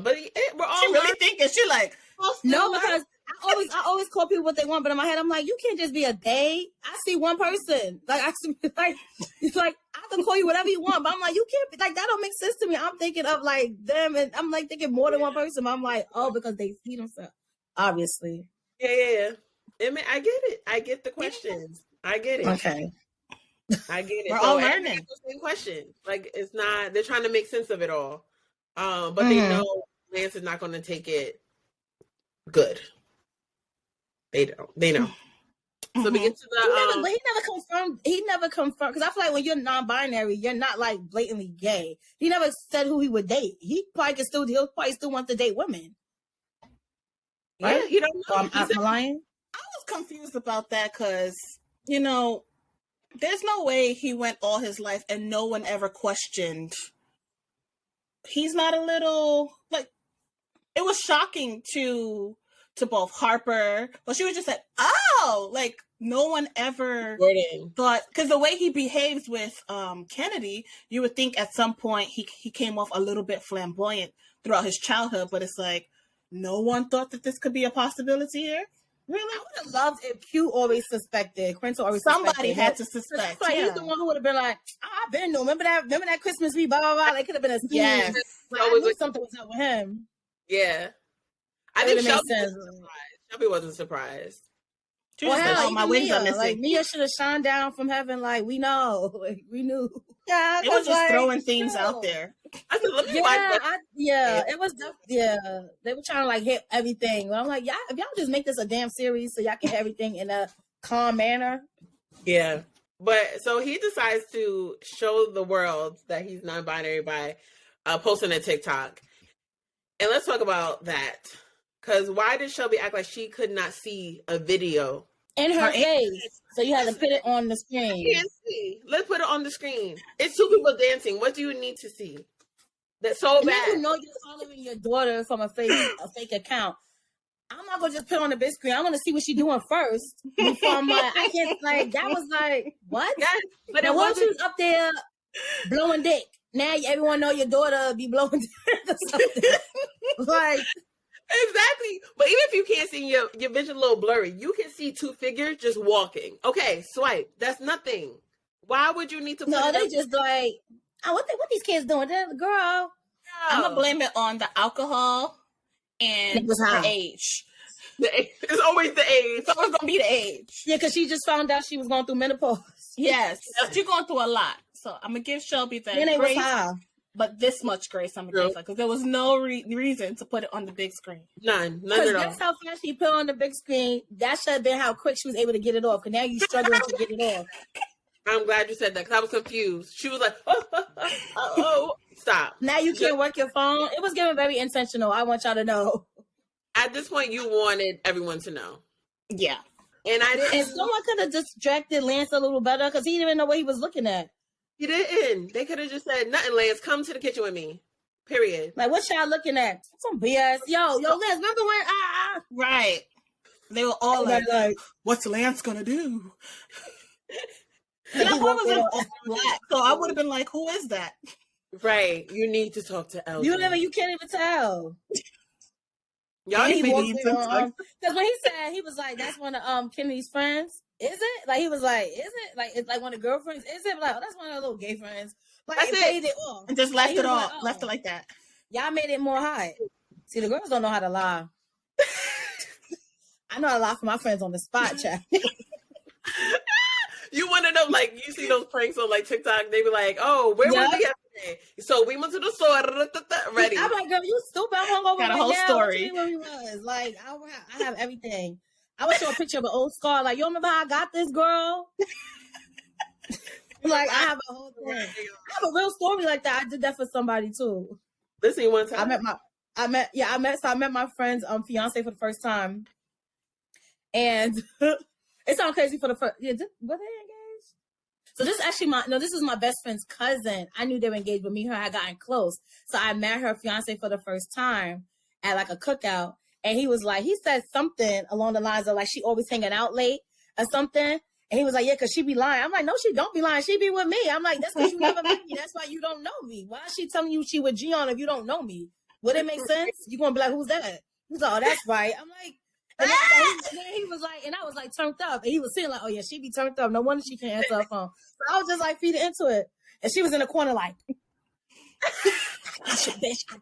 But we're all. She really thinking she like. No, because I always call people what they want, but in my head I'm like, you can't just be a they. I see one person. Like I see, like it's like I can call you whatever you want, but I'm like, you can't be like that. Don't make sense to me. I'm thinking of like them, and I'm like thinking more than one person. But I'm like, oh, because they see themselves. Obviously. Yeah. I get it. I get the questions. I get it. Okay. I get it. We're all learning. The same question. Like it's not. They're trying to make sense of it all. But they know Lance is not going to take it good. They don't. They know. So we get to the. He never confirmed because I feel like when you're non-binary, you're not like blatantly gay. He never said who he would date. He'll probably still want to date women. Right? Yeah, you don't know. I'm lying. I was confused about that because, you know, there's no way he went all his life and no one ever questioned. He's not a little, like, it was shocking to both Harper, but she was just like, oh, like, no one ever thought, because the way he behaves with Kennedy, you would think at some point he came off a little bit flamboyant throughout his childhood, but it's like, no one thought that this could be a possibility here. Really? I would have loved if Q always suspected. Quinto always somebody suspected. had to suspect. Like, he's the one who would have been like, I've been there. Remember that Christmas week, blah, blah, blah. It could have been a scene. Yes. Like, I knew something was up with him. Yeah. I think Shelby wasn't surprised. She was like, oh, my wings are missing. Like, Mia should have shined down from heaven. Like, we know. Like, we knew. Yeah, it was just like, throwing things out there. I said, let me it was. They were trying to like hit everything. But I'm like, yeah, if y'all just make this a damn series so y'all can hit everything in a calm manner. Yeah, but so he decides to show the world that he's non-binary by posting a TikTok, and let's talk about that. Because why did Shelby act like she could not see a video in her face? So you had to put it on the screen. I can't see. Let's put it on the screen. It's two people dancing. What do you need to see? That's so bad. You know you're following your daughter from a fake account. I'm not gonna just put it on the big screen. I want to see what she's doing first before I'm like, I can't like that was like what? Yes, but now once she's up there blowing dick, now everyone know your daughter be blowing dick or something. Like exactly. But even if you can't see your vision a little blurry, you can see two figures just walking. Okay, swipe. That's nothing. Why would you need to put no, they just like what these kids doing? Girl. No. I'm gonna blame it on the alcohol and her age. It's always the age. It's always gonna be the age. Yeah, because she just found out she was going through menopause. Yes. She's going through a lot. So I'm gonna give Shelby that grace. But this much grace I'm gonna give her because there was no reason to put it on the big screen. None at all. That's how fast she put it on the big screen. That should have been how quick she was able to get it off. Because now you struggling to get it off. I'm glad you said that because I was confused. She was like, oh, stop. Now you can't work your phone. It was given very intentional. I want y'all to know. At this point, you wanted everyone to know. Yeah. And I didn't. And someone could have distracted Lance a little better because he didn't even know what he was looking at. He didn't. They could have just said, nothing, Lance. Come to the kitchen with me. Period. Like, what y'all looking at? Some BS. Yo, Lance, remember when? Right. They were all like, what's Lance gonna do? And I was in all black, so I would have been like, who is that? Right. You need to talk to Elsa. You can't even tell. Y'all need to because when he said, he was like, that's one of Kennedy's friends. Is it? Like, he was like, is it? Like, it's like one of the girlfriends. Is it? Like, oh, that's one of the little gay friends. Like, that's it off. And just left it off. Like, left it like that. Y'all made it more hot. See, the girls don't know how to lie. I know how to lie for my friends on the spot, chat. You want to know, like, you see those pranks on, like, TikTok, they be like, oh, where were we yesterday? So we went to the store, ready. I'm like, girl, you stupid. I'm hungover. Got a whole story. Where we was. Like, I have everything. I would show a picture of an old scar, like, you remember how I got this, girl? Like I have a whole thing. I have a real story like that. I did that for somebody too. Listen, one time I met my friend's fiance for the first time, and it sounds crazy for the first. Yeah, were they engaged? So this is my best friend's cousin. I knew they were engaged, but me and her had gotten close. So I met her fiance for the first time at like a cookout, and he said something along the lines of like she always hanging out late or something. And he was like, yeah, because she be lying. I'm like, no, she don't be lying. She be with me. I'm like, that's because you never met me. That's why you don't know me. Why is she telling you she with Gion if you don't know me? Would it make sense? You going to be like, who's that? He's like, oh, that's right. I'm like, and then he was like, and I was like turned up. And he was saying like, oh, yeah, she be turned up. No wonder she can't answer her phone. So I was just like feeding into it. And she was in the corner like, I got you, bitch. I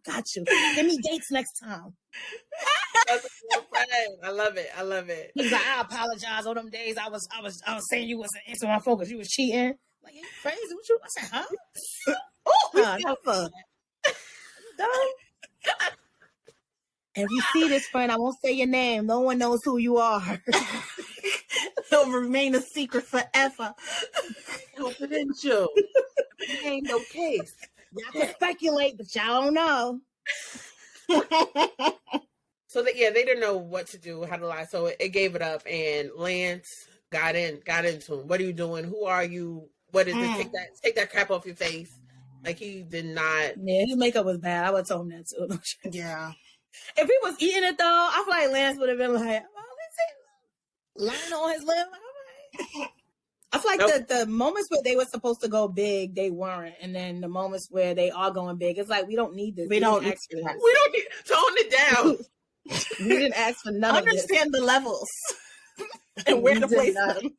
got you. Give me dates next time. That's a good friend. I love it. He's like, I apologize. All them days I was saying you wasn't answering my phone because you was cheating. Like, you crazy? What you? I said, huh? Oh, never. And if you see this friend, I won't say your name. No one knows who you are. It'll remain a secret forever. Confidential. Ain't no case. Y'all can speculate, but y'all don't know. So they didn't know what to do, how to lie. So it gave it up, and Lance got into him. What are you doing? Who are you? What is this? Take that crap off your face. Like he did not. Yeah, his makeup was bad. I would have told him that too. Yeah. If he was eating it though, I feel like Lance would have been like, oh, let's see, lying on his lip. Like, all right. I feel like the moments where they were supposed to go big, they weren't. And then the moments where they are going big, it's like, we don't need this. We don't ask for this. We don't need, tone it down. We didn't ask for none of this. Understand the levels and where to place them.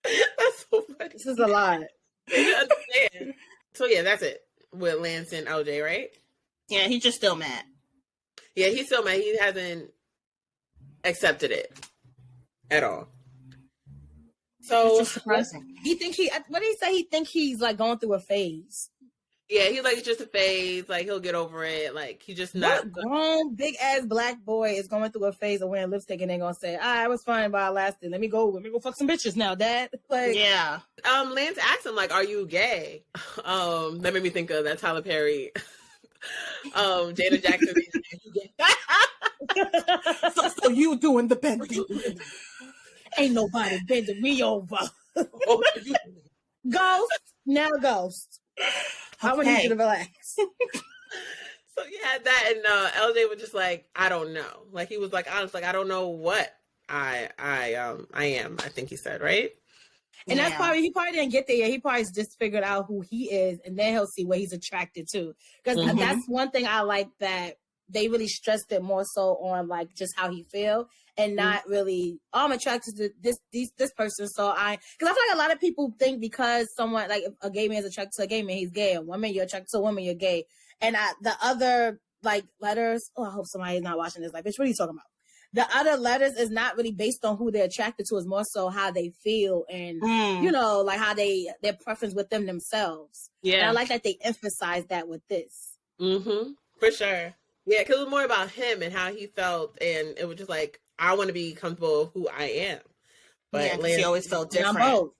That's so funny. This is a lot. You understand. So yeah, that's it with Lance and LJ, right? Yeah, he's just still mad. Yeah, he's still mad. He hasn't accepted it at all. So it's surprising. What did he say? He think he's like going through a phase. Yeah, he's like, it's just a phase. Like he'll get over it. Like he just not. What grown big ass black boy is going through a phase of wearing lipstick and they're gonna say, "I was fine, but I lasted. Let me go fuck some bitches now, Dad." Like, yeah. Lance asked him like, "Are you gay?" That made me think of that Tyler Perry. Jada Jackson. so you doing the bending? Ain't nobody bending me over. Ghost. I want you to relax. So you had that, and LJ was just like, I don't know. Like he was like, honest, like I don't know what I am. I think he said, right? And that's probably he probably didn't get there yet. He probably just figured out who he is, and then he'll see what he's attracted to. Because that's one thing I like, that they really stressed it more so on like just how he feel, and not really, oh, I'm attracted to this person. So because I feel like a lot of people think because someone like a gay man is attracted to a gay man, he's gay. A woman, you're attracted to a woman, you're gay. And the other like letters, I hope somebody's not watching this. Like, bitch, what are you talking about? The other letters is not really based on who they're attracted to. It's more so how they feel and, you know, like how their preference with themselves. Yeah. And I like that they emphasize that with this. Mm-hmm. For sure. Yeah, because it was more about him and how he felt. And it was just like, I want to be comfortable with who I am. But he always felt different. And I'm both.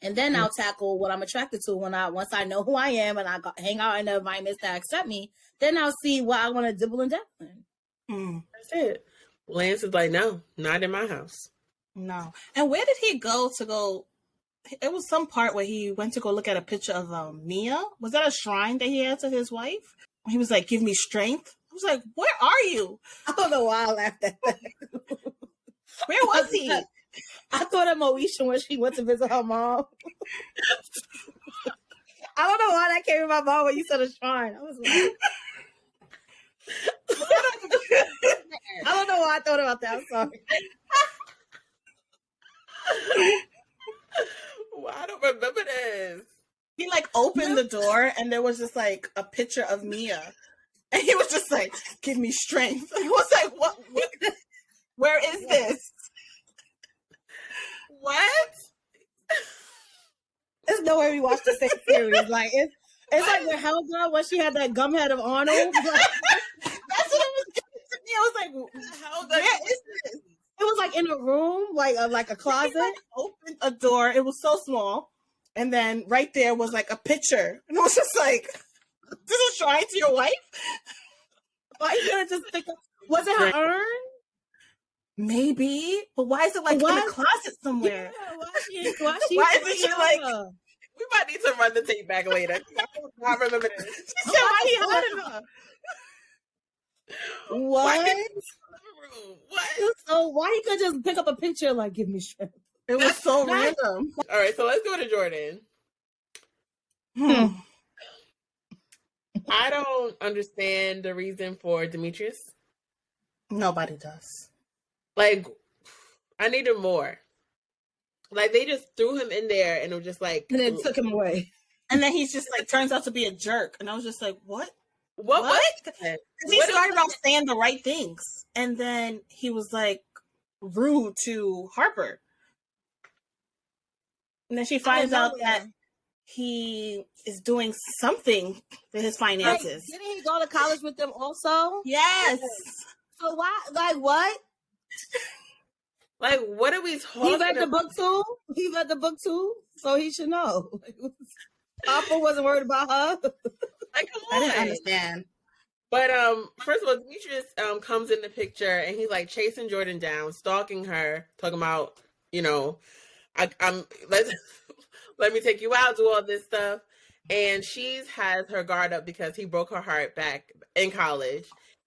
And then I'll tackle what I'm attracted to once I know who I am and I hang out in environments that accept me. Then I'll see what I want to dibble and dabble in. That's it. Lance is like, no, not in my house. No. And where did he go to go? It was some part where he went to go look at a picture of Mia. Was that a shrine that he had to his wife? He was like, give me strength. I was like, where are you? I don't know why I laughed at that. Where was he? I thought of Moesha when she went to visit her mom. I don't know why that came in my mind when you said a shrine. I was like... I don't know why I thought about that. I'm sorry. Well, I don't remember this. He like opened the door and there was just like a picture of Mia. And he was just like, give me strength. I was like, what? Where is this? What? There's no way we watched the same series. Like it's like with Helga when she had that gum head of Arnold. Like, that's what it was giving to me. I was like, Helga, where is this? It was like in a room, like a closet. He, like, opened a door. It was so small. And then right there was like a picture. And I was just like, this is shrine to your wife? Why you gonna just pick up? Was it her urn? Maybe. But why is it like in a closet somewhere? Yeah, why is it like... We might need to run the tape back later. I remember this. She said, why he hiding her? What? What? So why you could just pick up a picture like, give me strength? It was so random. All right, so let's go to Jordan. I don't understand the reason for Demetrius. Nobody does. Like, I needed more. Like, they just threw him in there and it was just like... And then took him away. And then he's just like, turns out to be a jerk. And I was just like, what? What? Because he started off saying the right things. And then he was like rude to Harper. And then she finds out that he is doing something for his finances. Didn't he go to college with them also? Yes. So why? Like what? Like, what are we talking about? He read the book too? He read the book too? So he should know. Papa wasn't worried about her. Like, come on. I didn't understand. But first of all, Demetrius comes in the picture and he's like chasing Jordan down, stalking her, talking about, you know, I'm let me take you out, do all this stuff. And she has her guard up because he broke her heart back in college.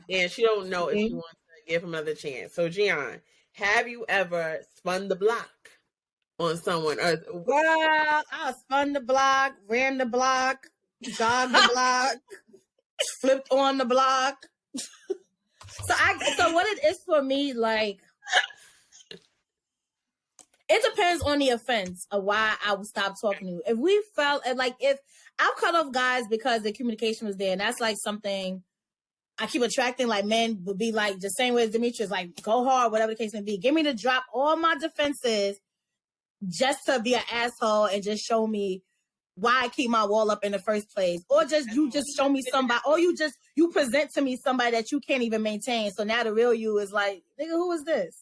And she don't know if she wants to give him another chance. So Gian, have you ever spun the block on someone? Well, I spun the block, ran the block, jogged the block, flipped on the block. So what it is for me, like, it depends on the offense of why I would stop talking to you. If we felt like if I've cut off guys because the communication was there, and that's like something I keep attracting, like men would be like the same way as Demetrius, like go hard, whatever the case may be. Give me to drop all my defenses just to be an asshole and just show me why I keep my wall up in the first place. Or you just show me somebody, or you present to me somebody that you can't even maintain. So now the real you is like, nigga, who is this?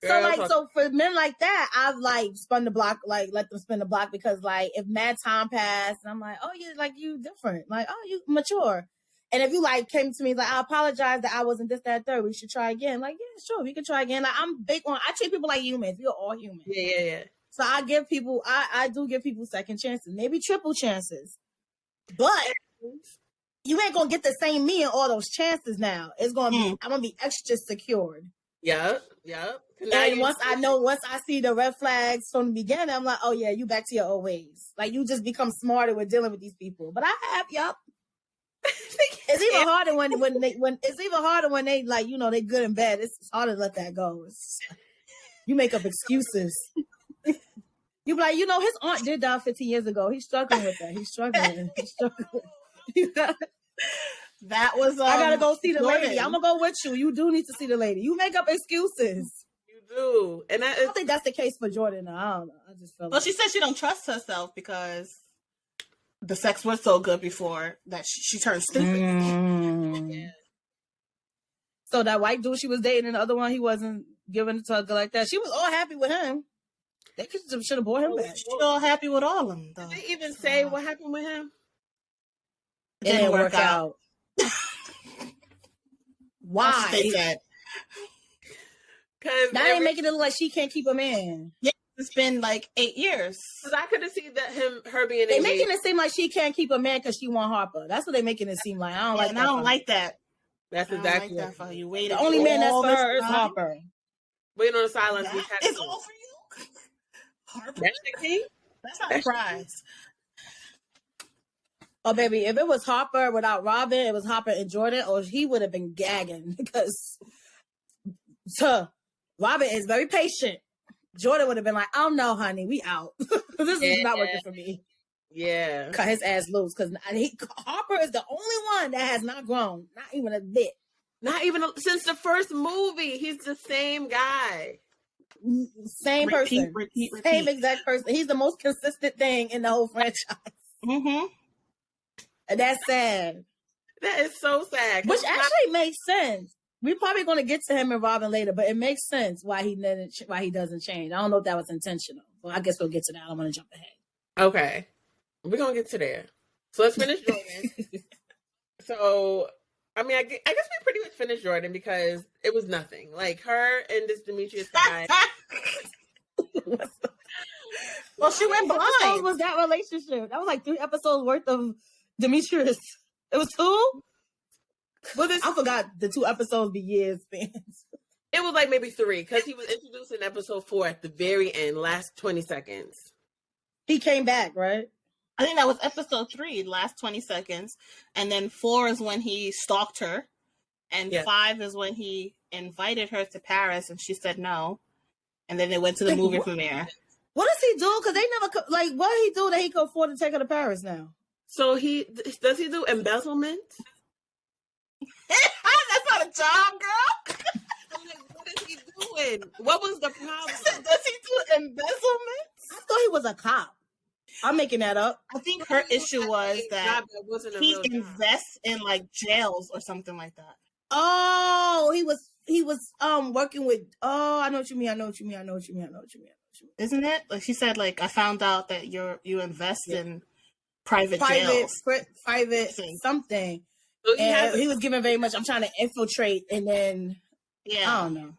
So for men like that, I've like spun the block, like let them spin the block because like if mad time passed, and I'm like, oh yeah, like you different, like oh you mature. And if you like came to me like I apologize that I wasn't this, that, third, we should try again. Like yeah, sure, we can try again. Like I'm big on. I treat people like humans. We are all human. Yeah. So I give people, I do give people second chances, maybe triple chances, but you ain't gonna get the same me in all those chances. Now it's gonna be I'm gonna be extra secured. Yep. And once I see the red flags from the beginning, I'm like, oh yeah, you back to your old ways. Like you just become smarter with dealing with these people. But I have, it's even harder when they like, you know, they good and bad. It's harder to let that go. You make up excuses. You be like, you know, his aunt did die 15 years ago. He's struggling with that. He's struggling. That was I gotta go see the lady. I'm gonna go with you. You do need to see the lady. You make up excuses. You do. And I don't think that's the case for Jordan. I don't know. I just feel she said she don't trust herself because the sex was so good before that she turned stupid. Yeah. So that white dude she was dating and the other one, he wasn't giving it to her like that. She was all happy with him. They should have brought him back. She's all happy with all of them, though. Did they even say what happened with him? It didn't work out. Why? They said. Because now they making it look like she can't keep a man. Yeah, it's been like 8 years. Because I could have seen that her being. They making it seem like she can't keep a man because she want Harper. That's what they making it seem like. I don't like. And I don't like that. That's exactly that for you. Waited. The only man that's for her is Harper. Waiting on the silence. It's all for you. Harper. That's the key. That's not a prize. Oh, baby, if it was Harper without Robin, it was Harper and Jordan, or he would have been gagging because Robin is very patient. Jordan would have been like, oh, no, honey, we out. This is not working for me. Yeah. Cut his ass loose because Harper is the only one that has not grown, not even a bit. Not even since the first movie. He's the same guy. Same person. Repeat. Same exact person. He's the most consistent thing in the whole franchise. Mm-hmm. And that's sad. That is so sad. Which actually makes sense. We're probably going to get to him and Robin later, but it makes sense why he doesn't change. I don't know if that was intentional. Well, I guess we'll get to that. I don't want to jump ahead. Okay. We're going to get to there. So let's finish Jordan. So, I mean, I guess we pretty much finished Jordan because it was nothing. Like, her and this Demetrius guy. Well, she went What episodes blind. was that relationship? That was like 3 episodes worth of Demetrius. It was 2? Well, this, I forgot the 2 episodes be years spans. it was like maybe 3 because he was introduced in episode 4 at the very end, last 20 seconds. He came back, right? I think that was episode 3, last 20 seconds. And then 4 is when he stalked her. And 5 is when he invited her to Paris and she said no. And then they went to the movie premiere. What does he do? Because they never, like, what did he do that he could afford to take her to Paris now? So does he do embezzlement? That's not a job, girl. I'm like, what is he doing? What was the problem? Does he do embezzlement? I thought he was a cop. I'm making that up. I think her issue was that wasn't a he real job. invests in like jails or something like that. Oh, he was working with. Oh, I know what you mean. Isn't it? Like she said, like I found out that you invest in private jails. Private something. So he was given very much. I'm trying to infiltrate, and then I don't know.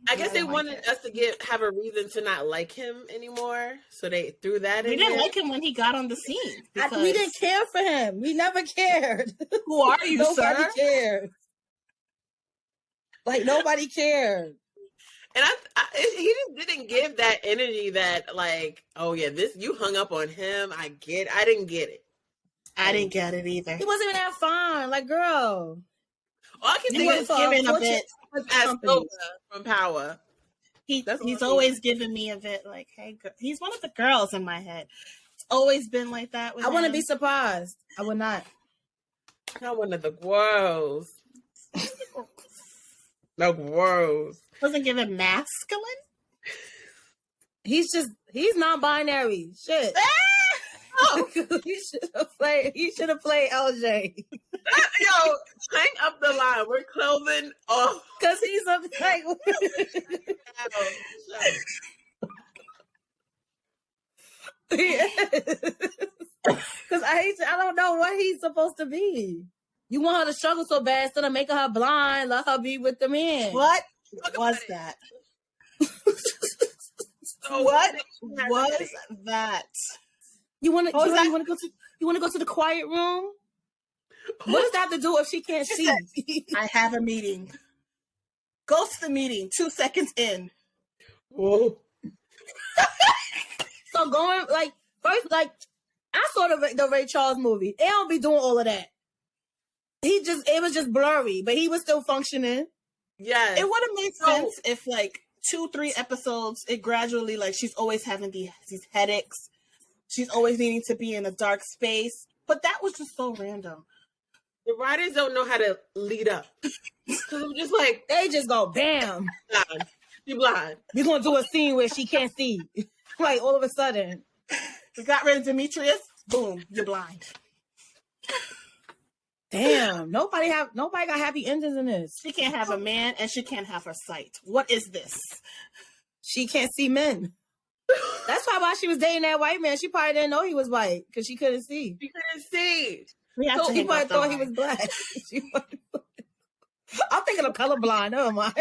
I guess they wanted us to have a reason to not like him anymore, so they threw that in. We didn't like him when he got on the scene. We didn't care for him. We never cared. Who are you, Nobody sir? cared. Like nobody cared. And he just didn't give that energy that like, oh yeah, you hung up on him. I didn't get it. I didn't get it either. He wasn't even that fun. Like, girl. All I can He think was giving a bit as Nova from Power. He's always giving me a bit like, hey, girl. He's one of the girls in my head. It's always been like that with I him. wouldn't be surprised. I would not. Not one of the gross. No gross. Wasn't giving masculine. He's non-binary. Shit. Oh, he should have played LJ. Yo, hang up the line. We're closing off. Because he's like because I don't know what he's supposed to be. You want her to struggle so bad instead of making her blind, let her be with the man. What was that? What was that? You want to go to the quiet room? What does that have to do if she can't see? I have a meeting. Go to the meeting 2 seconds in. Whoa. So going like first, like I saw the Ray Charles movie. They don't be doing all of that. It was just blurry, but he was still functioning. Yeah, it would have made sense if like 2-3 episodes, it gradually like she's always having these headaches. She's always needing to be in a dark space, but that was just so random. The writers don't know how to lead up. Because I'm just like, they just go bam. You blind. We're gonna do a scene where she can't see. Like all of a sudden, we got rid of Demetrius. Boom, you're blind. Damn, nobody got happy endings in this. She can't have a man and she can't have her sight. What is this? She can't see men. That's probably why she was dating that white man. She probably didn't know he was white because she couldn't see. She couldn't see. So he probably thought he was black. I'm thinking of colorblind. Never mind.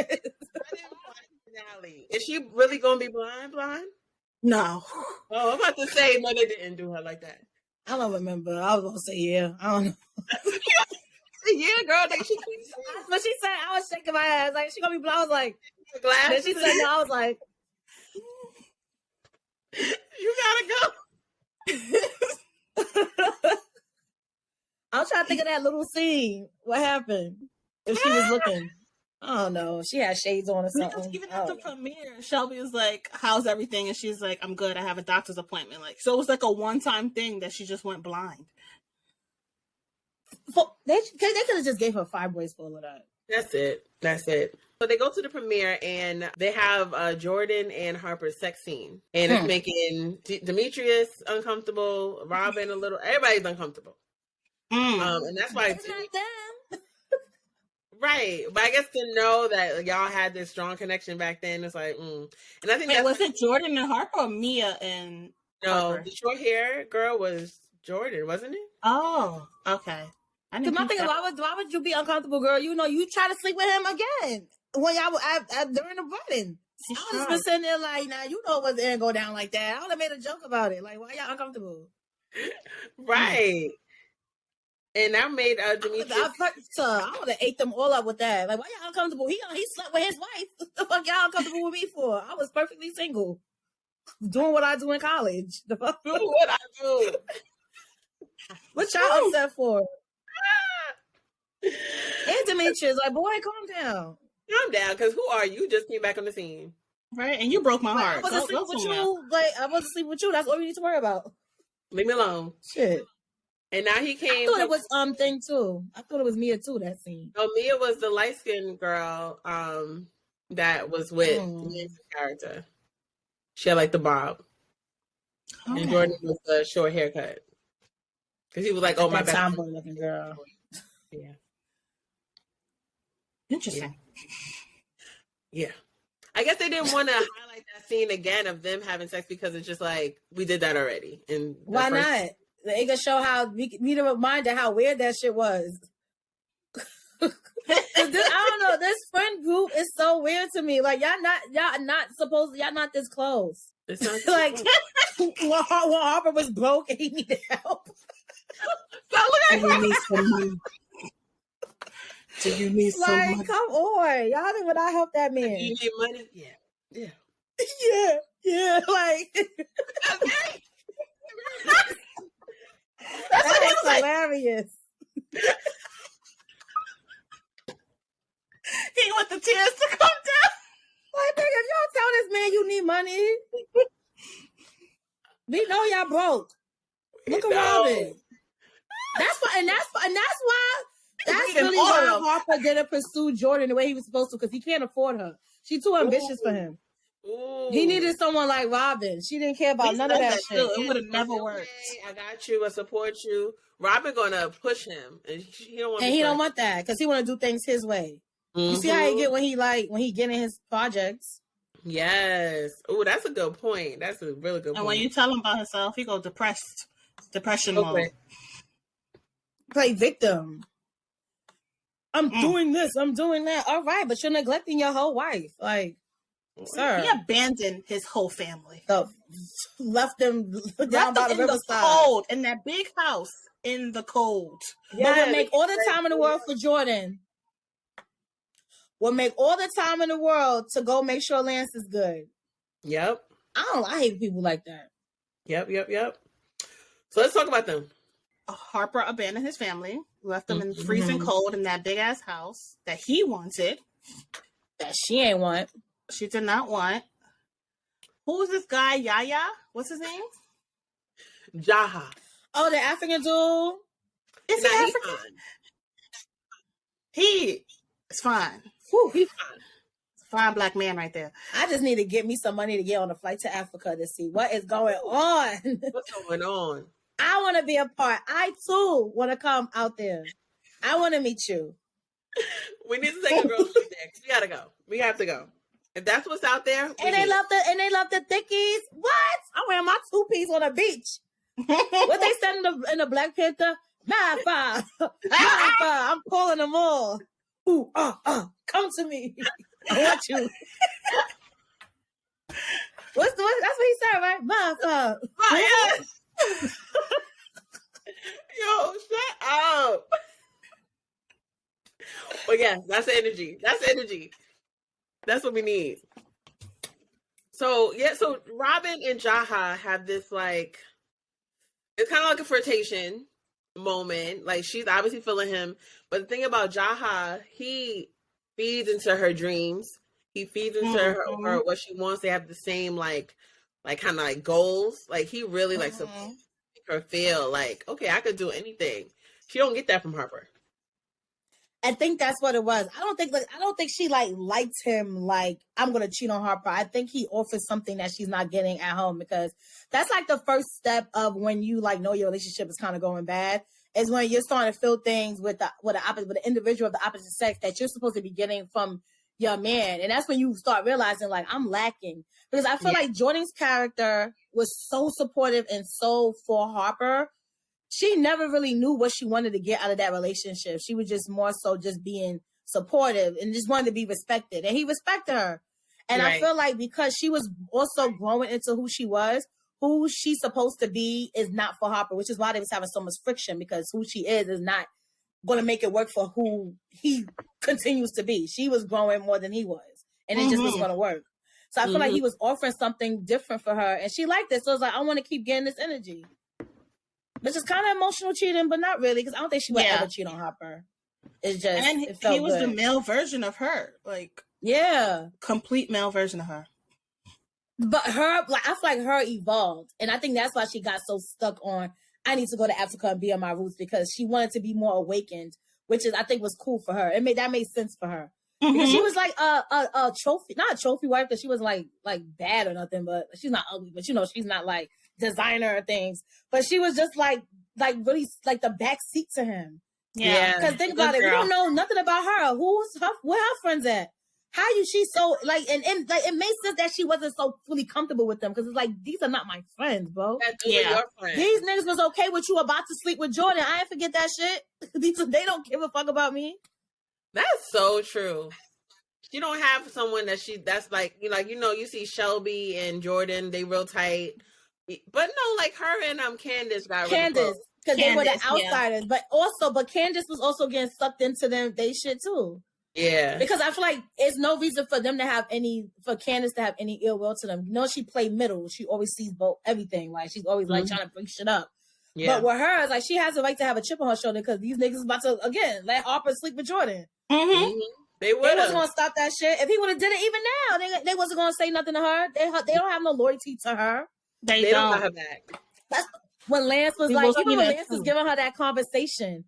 Is she really gonna be blind? No. Oh, I'm about to say no. They didn't do her like that. I don't remember. I was gonna say yeah. I don't know. Yeah, girl. She but she said I was shaking my ass like she gonna be blind. I was like, glass. Then she said no. I was like, you gotta go. I'm trying to think of that little scene. What happened? If she was looking. I don't know. She had shades on or something. Even at the premiere, Shelby was like, how's everything? And she's like, I'm good. I have a doctor's appointment. Like, so it was like a one-time thing that she just went blind. They could have just gave her fibroids for all of that. That's it. So they go to the premiere and they have Jordan and Harper's sex scene. And it's making Demetrius uncomfortable, Robin a little, everybody's uncomfortable. And that's why it's not them. Right. But I guess to know that y'all had this strong connection back then, it's like, And I think was it Jordan and Harper or Mia and No, Harper? the short hair girl was Jordan, wasn't it? Oh, okay. I Cause didn't my think thing is, that. why would you be uncomfortable, girl? You know, you try to sleep with him again when y'all were during the wedding. She I was just been sitting there like, nah, you know it didn't go down like that. I would have made a joke about it. Like, why y'all uncomfortable? Right. And I made Demetrius. I would have ate them all up with that. Like, why y'all uncomfortable? He slept with his wife. What the fuck y'all uncomfortable with me for? I was perfectly single, doing what I do in college. The fuck? Do what I do. What y'all upset for? And Demetrius, like, boy, calm down. Calm down, because who are you? You just came back on the scene. Right, and you broke my Like, heart. I wasn't sleeping with you. Like, I wasn't sleeping with you. That's all you need to worry about. Leave me alone. Shit. And now he came. I thought it was thing too. I thought it was Mia too. That scene. No, Mia was the light skinned girl. That was with Mia's character. She had like the bob, and Jordan was the short haircut. Because he was like, "Oh, my bad." Tomboy looking girl. Yeah. Interesting. Yeah. I guess they didn't want to highlight that scene again of them having sex because it's just like we did that already. And why not? They can show how we need a reminder how weird that shit was. I don't know. This friend group is so weird to me. Like y'all not this close. It's not like when Harper was broke and he needed help. Do you need some money? Do you need some money? Like, come on, y'all didn't want to help that man. You need money? Yeah. Yeah. Like That's what he was hilarious. He want the tears to come down. Like, if y'all tell this man you need money, we know y'all broke. Look around it. That's really why Harper didn't pursue Jordan the way he was supposed to, because he can't afford her. She's too ambitious for him. Ooh. He needed someone like Robin. She didn't care about none of that shit. It would have never worked. I got you. I support you. Robin gonna push him, and he don't want. And he don't want that because he want to do things his way. You see how he get when he get in his projects. Yes. Oh, that's a good point. That's a really good point. And when you tell him about himself, he go depression mode. Play victim. I'm doing this. I'm doing that. All right, but you're neglecting your whole wife. Like, sir. He abandoned his whole family. Left them down by the riverside. Cold, in that big house in the cold. Yeah, but would make all the time in the world for Jordan. Would make all the time in the world to go make sure Lance is good. Yep. I hate people like that. Yep. So let's talk about them. Harper abandoned his family, left them in freezing cold in that big ass house that he wanted. That she ain't want. She did not want. Who was this guy, Yaya? What's his name? Jaha. Oh, the African dude? Is he African? He is fine. Whew, he's fine. It's a fine black man right there. I just need to get me some money to get on a flight to Africa to see what is going on. What's going on? I want to be a part. I too want to come out there. I want to meet you. We need to take a girl trip there. We gotta go. We have to go. If that's what's out there, and they love the thickies. What? I'm wearing my 2-piece on the beach. What they said in the Black Panther? Mafa. I'm calling them all. Ooh, come to me. I want you. That's what he said, right? Mafa. Yes. Yo, shut up. But yeah, that's the energy. That's what we need. So Robin and Jaha have this like, it's kind of like a flirtation moment. Like she's obviously feeling him, but the thing about Jaha, he feeds into her dreams. He feeds into her what she wants. They have the same like kind of like goals. Like he really likes to make her feel like, okay, I could do anything. She don't get that from Harper. I think that's what it was. I don't think she liked him like I'm gonna cheat on Harper. I think he offers something that she's not getting at home, because that's like the first step of when you like know your relationship is kind of going bad, is when you're starting to feel things with the individual of the opposite sex that you're supposed to be getting from your man. And that's when you start realizing, like, I'm lacking. Because I feel like Jordan's character was so supportive and so for Harper. She never really knew what she wanted to get out of that relationship. She was just more so just being supportive and just wanted to be respected. And he respected her. And I feel like because she was also growing into who she's supposed to be is not for Harper, which is why they was having so much friction, because who she is not going to make it work for who he continues to be. She was growing more than he was, and it just wasn't going to work. So I feel like he was offering something different for her, and she liked it. So it's like, I want to keep getting this energy. Which is kind of emotional cheating, but not really, because I don't think she would ever cheat on Harper. It's just, and it felt he was good. the male version of her, like complete male version of her. But her, like, I feel like her evolved, and I think that's why she got so stuck on, I need to go to Africa and be on my roots, because she wanted to be more awakened, which is, I think, was cool for her. That made sense for her, because she was like a trophy, not a trophy wife, because she was like bad or nothing, but she's not ugly, but she's not like designer or things, but she was just like really like the back seat to him. Yeah, because think about it, we don't know nothing about her. Where her friends at? How you she so like and like it makes sense that she wasn't so fully comfortable with them, because it's like, these are not my friends, bro. Your friends. These niggas was okay with you about to sleep with Jordan. I ain't forget that shit. They don't give a fuck about me. That's so true. She don't have someone that's like, you see Shelby and Jordan, they real tight. But no, like her and Candace got Candace, because they were the outsiders. Yeah. But Candace was also getting sucked into they shit too. Yeah. Because I feel like there's no reason for Candace to have any ill will to them. She played middle. She always sees both everything. Like, she's always like trying to bring shit up. Yeah. But with her, it's like, she has a right to have a chip on her shoulder, because these niggas about to, again, let Harper sleep with Jordan. They wasn't going to stop that shit. If he would have did it even now, they wasn't going to say nothing to her. They don't have no loyalty to her. They don't have her back. That's when Lance was like, even when Lance was giving her that conversation.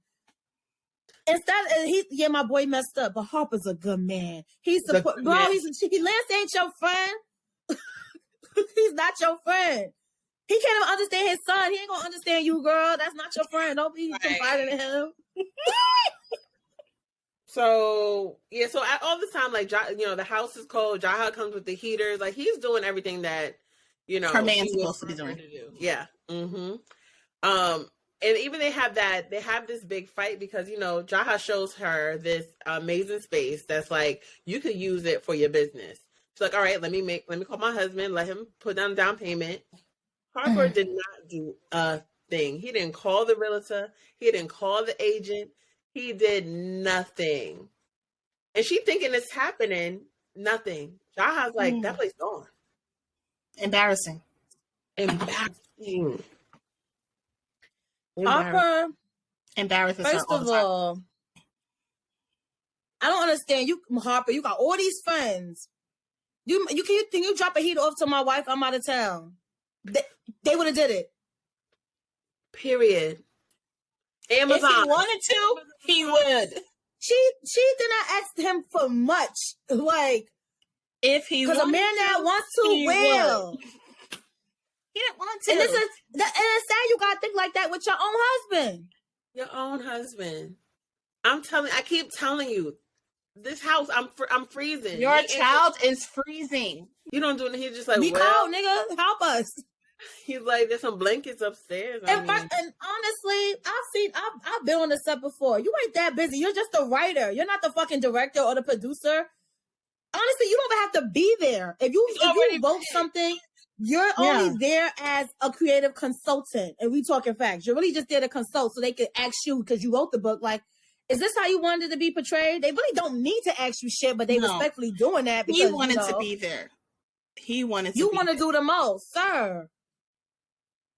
Instead, my boy messed up, but Harper's a good man. Lance ain't your friend. He's not your friend. He can't even understand his son. He ain't gonna understand you, girl. That's not your friend. Don't be confiding in him. So all this time, like, the house is cold. Jaha comes with the heaters. Like, he's doing everything that, her man's supposed to be doing. Yeah. And even they have this big fight, because, Jaha shows her this amazing space that's like, you could use it for your business. She's like, all right, let me call my husband, let him put down a down payment. Harper did not do a thing. He didn't call the realtor. He didn't call the agent. He did nothing. And she thinking it's happening. Nothing. Jaha's like, that place gone. Embarrassing. Harper embarrasses first her all of the time. all, I don't understand. You, Harper, you got all these friends. Can you drop a heat off to my wife? I'm out of town. They would have did it. Period. Amazon. If he wanted to, he would. She did not ask him for much. Like, if he because a man that wants to will. He didn't want to. And it's sad you gotta think like that with your own husband. Your own husband. I keep telling you, this house, I'm freezing. Your child is freezing. You don't do it. He's just like, be cold, nigga. Help us. He's like, there's some blankets upstairs. And honestly, I've been on the set before. You ain't that busy. You're just a writer. You're not the fucking director or the producer. Honestly, you don't even have to be there. If you wrote something, you're only there as a creative consultant. And we talking facts. You're really just there to consult, so they could ask you, because you wrote the book, like, is this how you wanted it to be portrayed? They really don't need to ask you shit, but they respectfully doing that because he wanted to be there. He wanted to. You want to do the most, sir.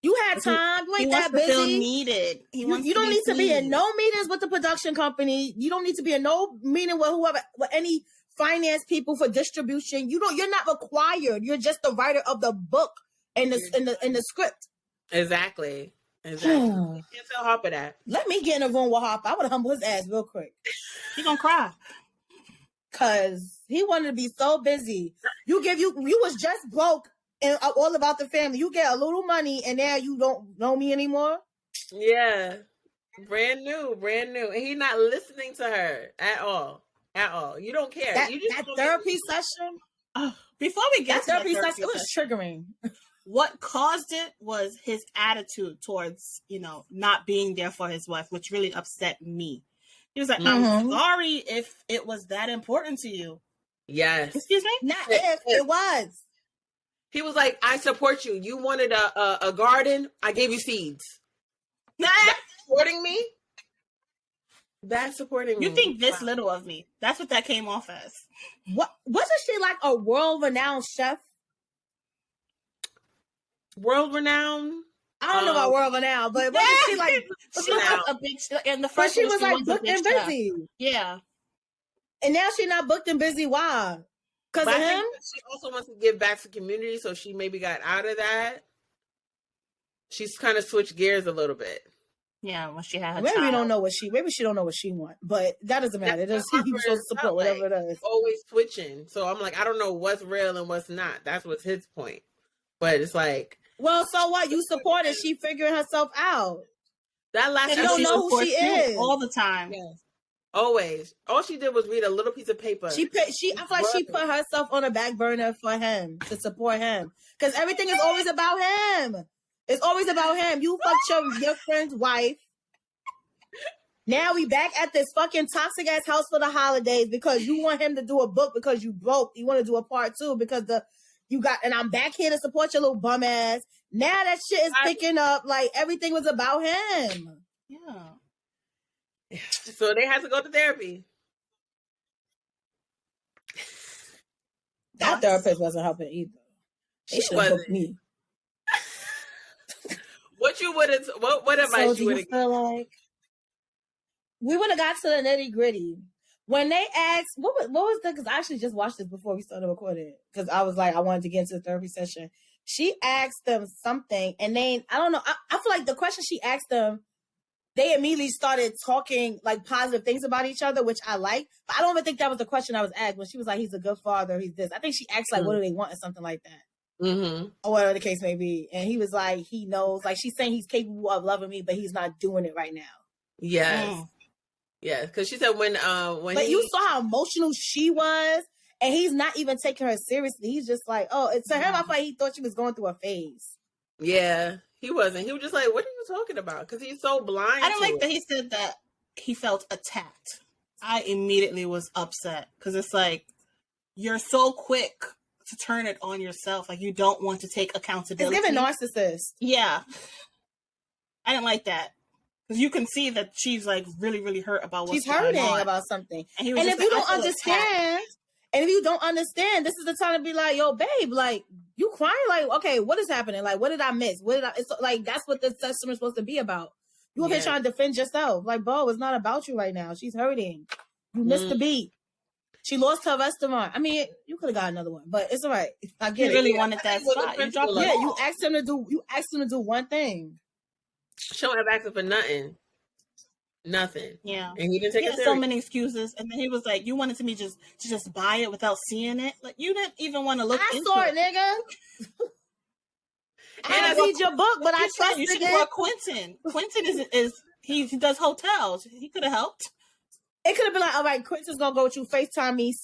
You had time. You ain't that busy. Feel needed. You don't need to be in no meetings with the production company. You don't need to be in no meeting with whoever, with any finance people for distribution. You're not required. You're just the writer of the book and the script. Exactly. You can't tell Harper that. Let me get in a room with Harper. I would humble his ass real quick. He gonna cry. Cause he wanted to be so busy. You was just broke and all about the family. You get a little money and now you don't know me anymore. Yeah. Brand new. And he's not listening to her at all. at all. You don't care. That, You just that don't therapy session, Before we get that to the therapy therapy session, it was triggering. what caused it was his attitude towards, not being there for his wife, which really upset me. He was like, I'm sorry if it was that important to you. Yes. Excuse me? Not if, it was. He was like, I support you. You wanted a garden. I gave you seeds. That's supporting me? That's supporting me. You think this little of me. That's what that came off as. What wasn't she like a world-renowned chef? World-renowned? I don't know about world-renowned, but wasn't she like she was a big in the first but she was like booked and busy. Yeah. And now she's not booked and busy. Why? Because of him? She also wants to give back to the community, so she maybe got out of that. She's kind of switched gears a little bit. Yeah, when she had her maybe child. we don't know maybe she don't know what she wants, but that doesn't matter. He was supposed to support whatever it is. Always switching. So I'm like, I don't know what's real and what's not. That's what's his point. But it's like, well, so what? You supported. She figuring herself out. That last you don't know who she is all the time. Yes. Always. All she did was read a little piece of paper. I feel like she put herself on a back burner for him, to support him. Because everything is always about him. It's always about him. You fucked your friend's wife. Now we back at this fucking toxic ass house for the holidays because you want him to do a book because you broke. You want to do a part 2 because and I'm back here to support your little bum ass. Now that shit is picking up. Like everything was about him. Yeah. So they had to go to therapy. That therapist wasn't helping either. They should have booked me. What advice you would have given? Like we would have got to the nitty gritty. When they asked, what was that? Because I actually just watched this before we started recording. Because I was like, I wanted to get into the therapy session. She asked them something, and then I don't know. I feel like the question she asked them, they immediately started talking like positive things about each other, which I like. But I don't even think that was the question I was asked when she was like, "He's a good father. He's this." I think she asked like, "What do they want?" or something like that, or whatever the case may be. And he was like, he knows. Like she's saying, he's capable of loving me, but he's not doing it right now. Yes. Yeah, because she said when but you saw how emotional she was, and he's not even taking her seriously. He's just like, oh, to him, I feel like he thought she was going through a phase. Yeah, he wasn't. He was just like, what are you talking about? Because he's so blind. I don't like that he said that he felt attacked. I immediately was upset because it's like, you're so quick to turn it on yourself. Like you don't want to take accountability. It's giving narcissist. Yeah. I didn't like that. Because you can see that she's like really, really hurt about what's going on. She's hurting about something. And if you don't understand, this is the time to be like, yo, babe, like, you crying? Like, okay, what is happening? Like, what did I miss? It's like, that's what this session is supposed to be about. You over here trying to defend yourself. Like, bro, it's not about you right now. She's hurting. You missed the beat. She lost her restaurant. I mean, you could have got another one, but it's all right. I get it. You really wanted that spot. You dropped it. You asked him to do one thing. She don't have access for nothing. Yeah. And he didn't take it so many excuses. And then he was like, you wanted me to just buy it without seeing it? Like, you didn't even want to look into it. I saw it, nigga. I didn't read your book, but I trusted it. You should call Quentin. Quentin he does hotels. He could have helped. It could have been like, all right, Quentin's going to go with you, FaceTime me.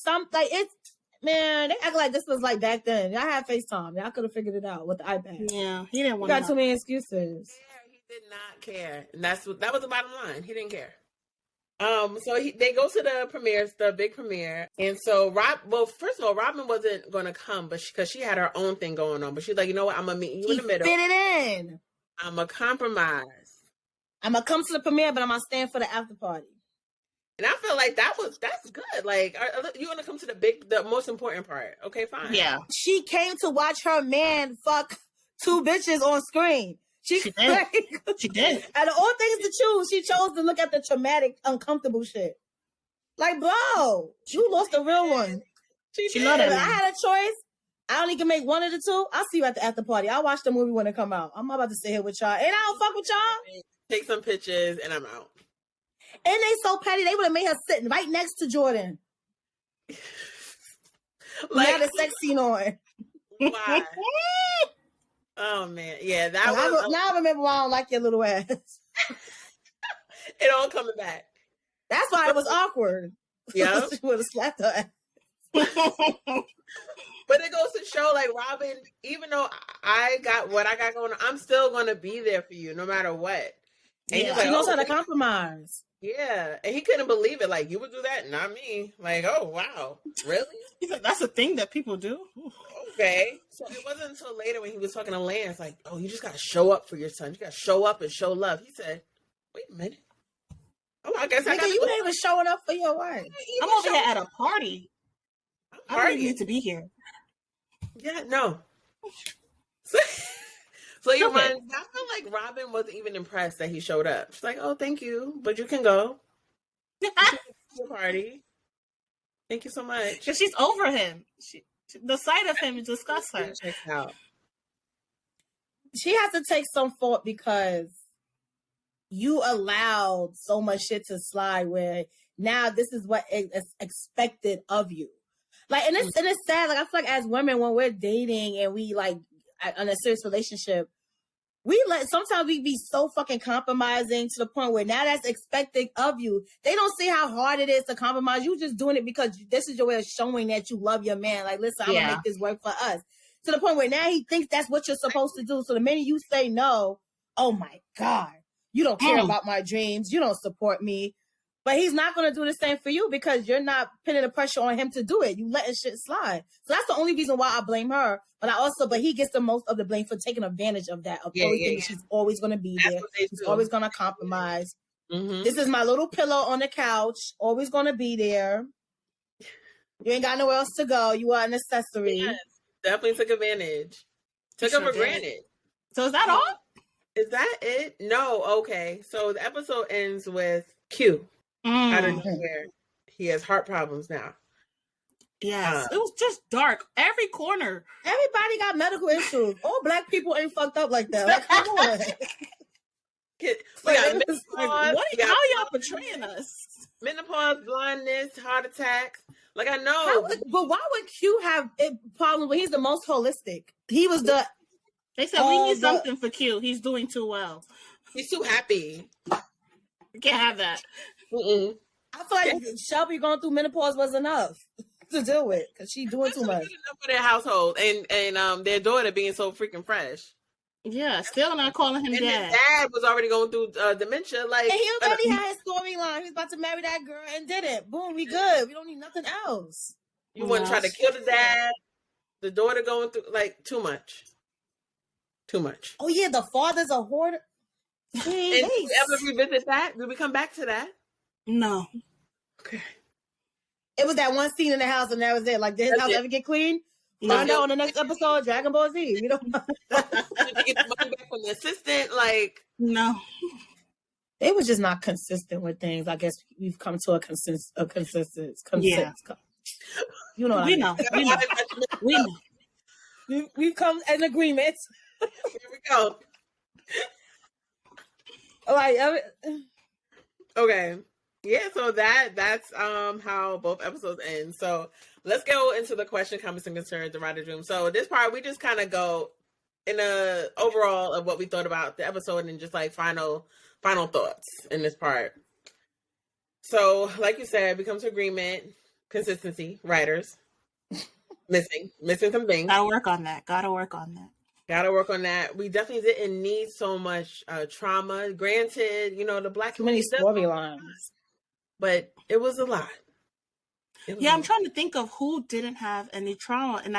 Man, they act like this was like back then. Y'all had FaceTime. Y'all could have figured it out with the iPad. Yeah, he didn't want to. Got too many excuses. Did not care, and that was the bottom line. He didn't care. So they go to the premiere, the big premiere, and so first of all, Robin wasn't going to come, but because she had her own thing going on, but she's like, you know what, I'm gonna meet you in the middle. Fit it in. I'm gonna compromise. I'm gonna come to the premiere, but I'm gonna stand for the after party. And I feel like that's good. Like, you're gonna come to the most important part. Okay, fine. Yeah. She came to watch her man fuck 2 bitches on screen. She did. She did. Out of all things to choose, she chose to look at the traumatic, uncomfortable shit. Like, bro, you lost the real one. She loved it. If I had a choice, I only can make one of the two. I'll see you at the after party. I'll watch the movie when it come out. I'm about to sit here with y'all. And I don't fuck with y'all. Take some pictures and I'm out. And they so petty, they would have made her sitting right next to Jordan. Like, had a sex scene on. Why? Oh man, yeah, now I remember why I don't like your little ass. It all coming back. That's why it was awkward. Yeah. She would have slapped her ass. But it goes to show, like, Robin, even though I got what I got going on, I'm still going to be there for you no matter what. And Yeah. he's like, She knows how to compromise. yeah. And he couldn't believe it. Like, you would do that? Not me. Like, oh, wow. Really? He's like, that's a thing that people do. Okay. So it wasn't until later when he was talking to Lance, like, oh, you just got to show up for your son. You got to show up and show love. He said, wait a minute. Oh, I guess I got you ain't even showing up for your wife. I'm over here at a party. I don't even need to be here. Yeah, no. So you mind? I feel like Robin wasn't even impressed that he showed up. She's like, "Oh, thank you, but you can go to the party. Thank you so much." Because she's over him. The sight of him disgusts her. She has to take some fault because you allowed so much shit to slide. Where now this is what is expected of you. Like, and it's sad. Like, I feel like as women, when we're dating and we like in a serious relationship, sometimes we be so fucking compromising to the point where now that's expected of you. They don't see how hard it is to compromise. You just doing it because this is your way of showing that you love your man. Like, listen, I'm gonna make this work for us. To the point where now he thinks that's what you're supposed to do. So the minute you say no, oh my God, you don't care about my dreams. You don't support me. But he's not going to do the same for you because you're not putting the pressure on him to do it. You letting shit slide. So that's the only reason why I blame her. But he gets the most of the blame for taking advantage of that. She's always going to be there. She's always going to compromise. Mm-hmm. This is my little pillow on the couch. Always going to be there. You ain't got nowhere else to go. You are an accessory. Yes, definitely took advantage. Took her for granted. So is that all? Is that it? No. Okay. So the episode ends with Q. Out of nowhere, he has heart problems now. Yes, it was just dark. Every corner. Everybody got medical issues. All Black people ain't fucked up like that. Like, come on. How y'all portraying us? Menopause, blindness, heart attacks. Like, I know. But why would Q have a problem when he's the most holistic? He was the... They said we need something for Q. He's doing too well. He's too happy. We can't have that. Mm-mm. I feel like Shelby going through menopause was enough to deal with because she's doing too much. Enough for their household and their daughter being so freaking fresh. Yeah, still not calling him and dad. His dad was already going through dementia. Like, and he already had his storyline. He was about to marry that girl and did it. Boom, we good. We don't need nothing else. You wouldn't try to kill the dad. The daughter going through too much. Too much. Oh yeah, the father's a hoarder. And did we ever revisit that? Did we come back to that? No. Okay. It was that one scene in the house, and that was it. Like, did his house ever get clean? Find out on the next episode of Dragon Ball Z. You know, did you get the money back from the assistant? Like, no. They was just not consistent with things. I guess we've come to a consensus. Yeah. You know what I mean? We know. We've come an agreement. Here we go. Like, okay. Yeah, so that's how both episodes end. So let's go into the question, comments, and concerns, the writer's room. So this part, we just kind of go in a overall of what we thought about the episode and just like final thoughts in this part. So, like you said, it becomes agreement, consistency, writers missing some things. Gotta work on that. Gotta work on that. We definitely didn't need so much trauma. Granted, the Black too many storylines. But it was a lot. I'm trying to think of who didn't have any trauma. And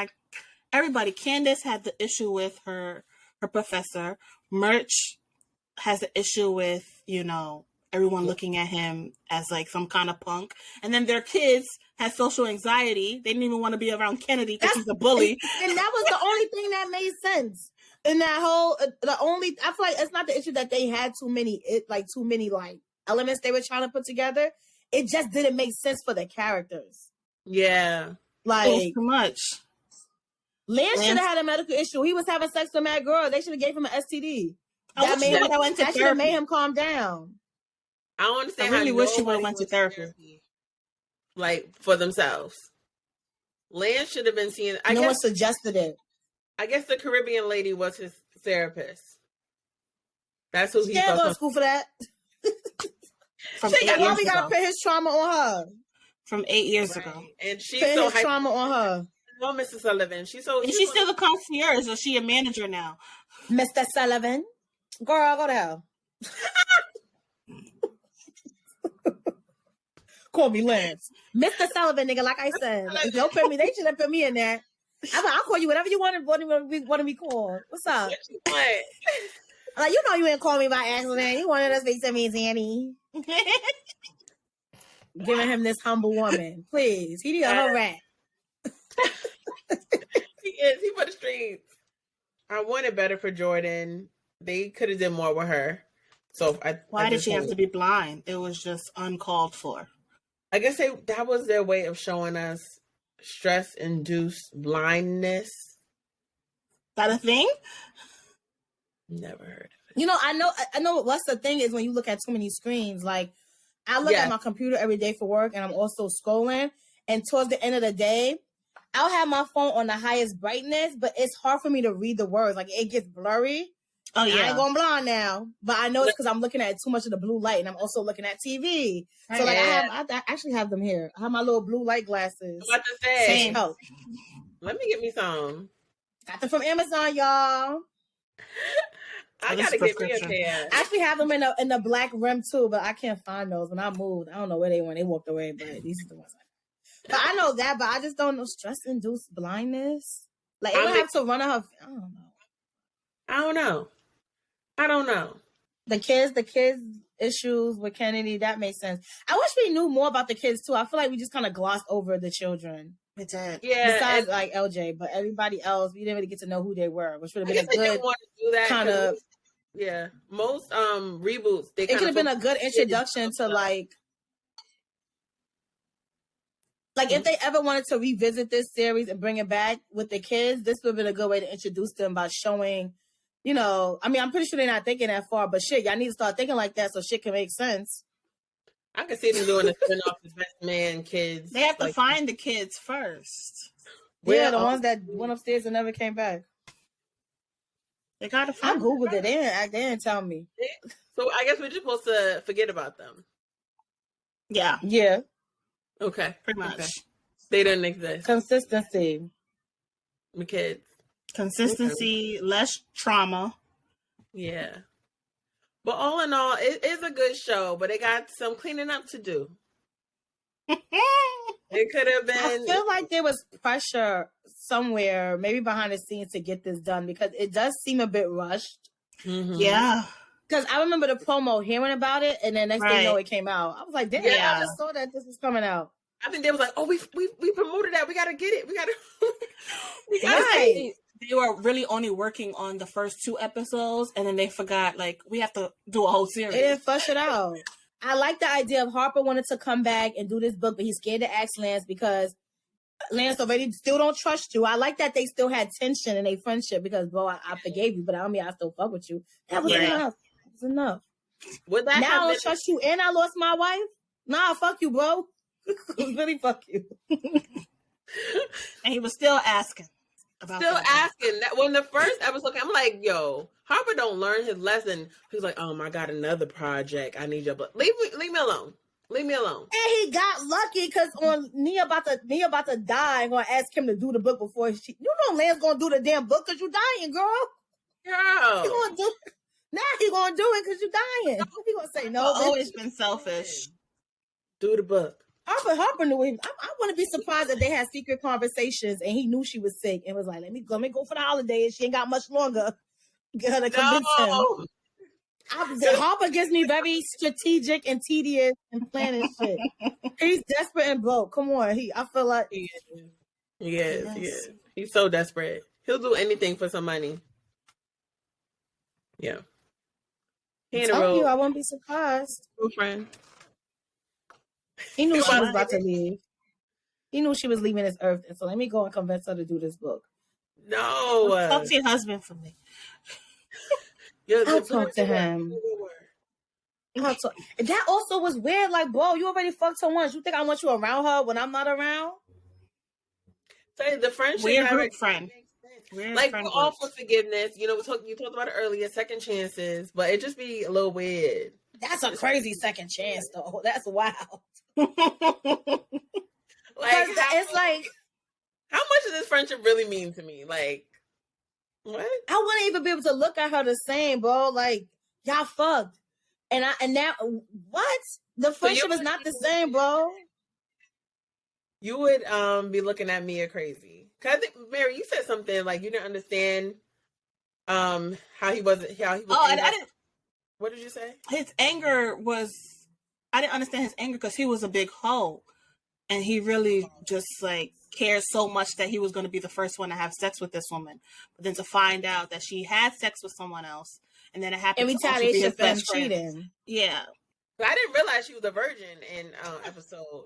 everybody, Candace had the issue with her professor. Murch has the issue with, everyone looking at him as like some kind of punk. And then their kids had social anxiety. They didn't even want to be around Kennedy because he's a bully. And that was the only thing that made sense. In that whole, I feel like it's not the issue that they had too many elements they were trying to put together. It just didn't make sense for the characters. Yeah. Like, too much. Lance should have had a medical issue. He was having sex with that girl. They should have gave him an STD. That should have made him calm down. I don't understand. I really wish he would have went to therapy. Like, for themselves. Lance should have been seeing... No one suggested it. I guess the Caribbean lady was his therapist. That's who he can't go to school for that. Why we gotta put his trauma on her? from 8 years ago. And she's Putting so his trauma on her. No, Mrs. Sullivan. She's so. And she's still the concierge, or she a manager now? Mr. Sullivan. Girl, go to hell. Call me Lance. Mr. Sullivan, nigga, like I said. If don't put me, they should have put me in there. I'll call you whatever you want to be called. What's up? What? Like, you know you ain't call me by accident. You wanted to speak to me, Zanny. Giving him this humble woman. Please. He need a whole rat. He is. He for the streets. I wanted better for Jordan. They could have done more with her. So why did she have to be blind? It was just uncalled for. I guess that was their way of showing us stress-induced blindness. That a thing? Never heard of it. You know, I know what's the thing is when you look at too many screens, like I look at my computer every day for work and I'm also scrolling, and towards the end of the day, I'll have my phone on the highest brightness, but it's hard for me to read the words. Like it gets blurry. Oh yeah. I ain't going blind now, but I know it's because I'm looking at too much of the blue light and I'm also looking at TV. So like I actually have them here. I have my little blue light glasses. What to say? Same. Oh. Let me get me some. Got them from Amazon, y'all. I gotta get me a pair. I actually have them in the black rim too, but I can't find those. When I moved, I don't know where they went. They walked away, but these are the ones. But I know that, but I just don't know stress-induced blindness. Like it would have to run on her. I don't know. The kids issues with Kennedy, that makes sense. I wish we knew more about the kids too. I feel like we just kind of glossed over the children. We did. Yeah. Besides like LJ, but everybody else, we didn't really get to know who they were, which would have been a good kind of. Yeah, most reboots. It could have been a good introduction to like if they ever wanted to revisit this series and bring it back with the kids, this would have been a good way to introduce them by showing, you know, I mean, I'm pretty sure they're not thinking that far, but shit, y'all need to start thinking like that so shit can make sense. I can see them doing a spin-off of Best Man Kids. They have to find the kids first. Yeah, the ones that went upstairs and never came back. They gotta find. I googled it. They didn't tell me. So I guess we're just supposed to forget about them. Yeah. Yeah. Okay. Pretty much. Okay. They didn't exist. Consistency. The kids. Consistency, less trauma. Yeah. But all in all, it is a good show, but it got some cleaning up to do. It could have been. I feel like there was pressure somewhere, maybe behind the scenes, to get this done because it does seem a bit rushed. Mm-hmm. Yeah. Because I remember the promo, hearing about it, and then next thing you know, it came out. I was like, damn, I just saw that this was coming out. I think they was like, oh, we promoted that. We got to get it. We got to. Right. They were really only working on the first 2 episodes, and then they forgot, like, we have to do a whole series. They didn't flush it out. I like the idea of Harper wanted to come back and do this book, but he's scared to ask Lance because Lance already still don't trust you. I like that they still had tension in their friendship because, bro, I forgave you, but I don't mean I still fuck with you. That was enough. That was enough. Would that now I don't trust you and I lost my wife? Nah, fuck you, bro. Really fuck you. And he was still asking. Asking that when the first episode came, I'm like, yo, Harper don't learn his lesson. He's like, oh my god, another project. I need your blood. Leave me alone. Leave me alone. And he got lucky because on Nia about to die, I'm gonna ask him to do the book before you know Lance gonna do the damn book because you dying, girl. Girl. He gonna do now he gonna do it because you dying. He gonna say no. I've always been selfish. Do the book. Harper knew him. I wouldn't be surprised if they had secret conversations and he knew she was sick and was like, let me go for the holidays. She ain't got much longer. Get her to convince him. Harper gives me very strategic and tedious and planning shit. He's desperate and broke. Come on. I feel like he is. He's so desperate. He'll do anything for some money. Yeah. I told you I won't be surprised. Girlfriend. He knew she was about to leave. He knew she was leaving this earth. And so let me go and convince her to do this book. No. Talk to your husband for me. I'll talk to him. That also was weird. Like, bro, you already fucked her once. You think I want you around her when I'm not around? Say the friendship. Weird group friend. Like, we're all for forgiveness. You know, you talked about it earlier, second chances, but it just be a little weird. That's a crazy second chance, though. That's wild. Like, it's like, how much does this friendship really mean to me? Like, what? I wouldn't even be able to look at her the same, bro. Like, y'all fucked. And now, what? The friendship is not the same, bro. You would be looking at Mia crazy. Cause I think, Mary, you said something like you didn't understand how he was. Oh, and I didn't. What did you say? His anger was. I didn't understand his anger because he was a big hoe, and he really just like cared so much that he was going to be the first one to have sex with this woman. But then to find out that she had sex with someone else, and then it happened. And retaliation for him cheating. Yeah. But I didn't realize she was a virgin in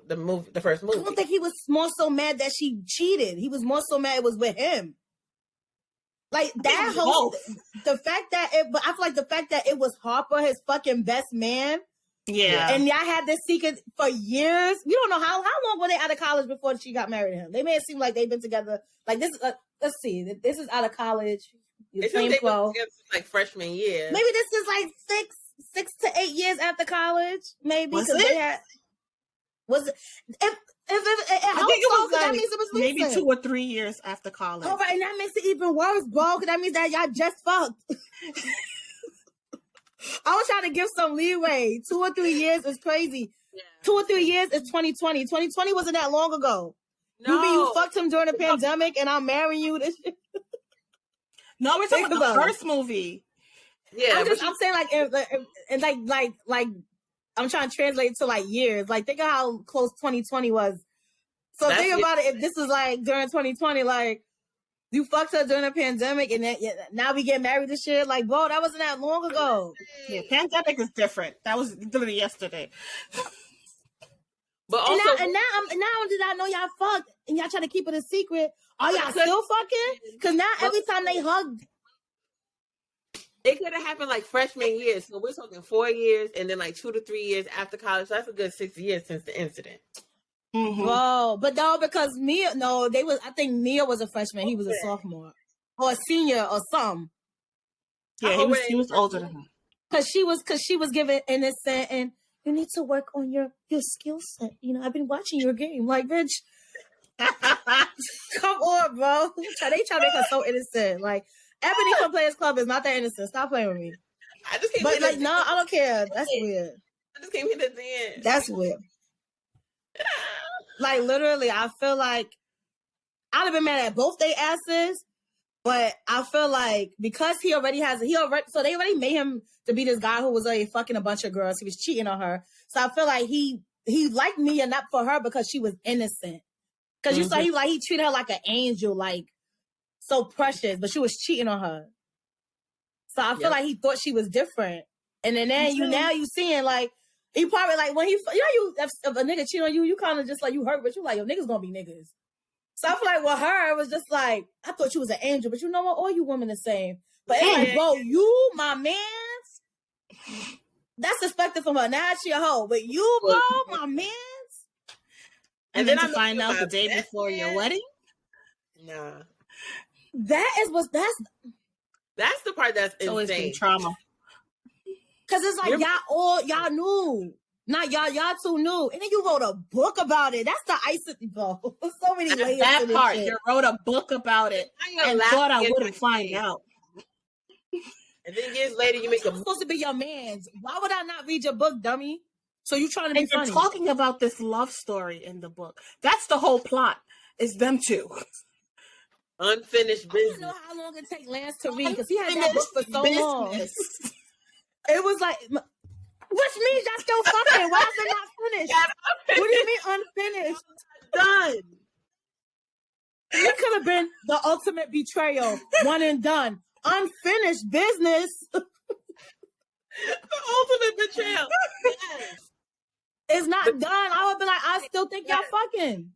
the first movie. I don't think he was more so mad that she cheated. He was more so mad it was with him. Like that whole the fact that but I feel like the fact that it was Harper, his fucking best man. Yeah. And y'all had this secret for years. We don't know how long were they out of college before she got married to him. They made it seem like they've been together. Like this. Let's see. This is out of college. They been together like freshman year. Maybe this is like 6 to 8 years after college. Maybe was it? Was it? If I think it was like that means it was maybe recent. 2 or 3 years after college. All right, and that makes it even worse, bro. Because that means that y'all just fucked. I was trying to give some leeway. 2 or 3 years is crazy. Yeah. 2 or 3 years is 2020. 2020 wasn't that long ago. No. You fucked him during the pandemic, and I'm marrying you. This shit. No, we're talking about the first movie. Yeah, I'm saying like I'm trying to translate to like years. Like think of how close 2020 was. So think about it. If this is like during 2020, like you fucked her during the pandemic, and then now we get married and shit. Like, bro, that wasn't that long ago. Yeah, pandemic is different. That was literally yesterday. But also, and now did I know y'all fucked and y'all try to keep it a secret? Are y'all still fucking? Because now every time they hugged. It could have happened like freshman year. So we're talking 4 years and then like 2 to 3 years after college. So that's a good 6 years since the incident. Mm-hmm. Whoa, but no, because I think Mia was a freshman. He was a sophomore or a senior or something. Yeah, he was older than her. Because she was given innocent and you need to work on your skill set. You know, I've been watching your game. Like, bitch, come on, bro. They try to make her so innocent. Like, Ebony from Players Club is not that innocent. Stop playing with me. No, I don't care. That's weird. I just came here to dance. That's weird. Like, literally, I feel like I'd have been mad at both their asses, but I feel like because so they already made him to be this guy who was like fucking a bunch of girls. He was cheating on her. So I feel like he liked me enough for her because she was innocent. Because you saw he treated her like an angel, like so precious, but she was cheating on her. So I feel like he thought she was different. And then you seeing like, he probably like when if a nigga cheat on you, you kind of just like you hurt, but you like, yo, niggas gonna be niggas. So I feel like with her, it was just like, I thought you was an angel, but you know what? All you women the same. But it's like, bro, you, my mans, that's expected from her. Now she a hoe. But you, bro, my mans. And then to find out the day before your wedding? Nah. That's the part that's insane. Always been trauma. Cause it's like y'all knew. Not y'all two knew. And then you wrote a book about it. That's the icing, bro. So many layers. That part, you wrote a book about it and thought I wouldn't find out. And then years later, you make a supposed to be your man's. Why would I not read your book, dummy? So you trying to be funny? You're talking about this love story in the book. That's the whole plot. Is them two. Unfinished business. I don't know how long it take Lance to read because he had that book for so long. It was like, which means y'all still fucking. Why is it not finished? What do you mean unfinished? Done. It could have been the ultimate betrayal, one and done. Unfinished business. The ultimate betrayal. Yes. It's not done. I would be like, I still think y'all fucking.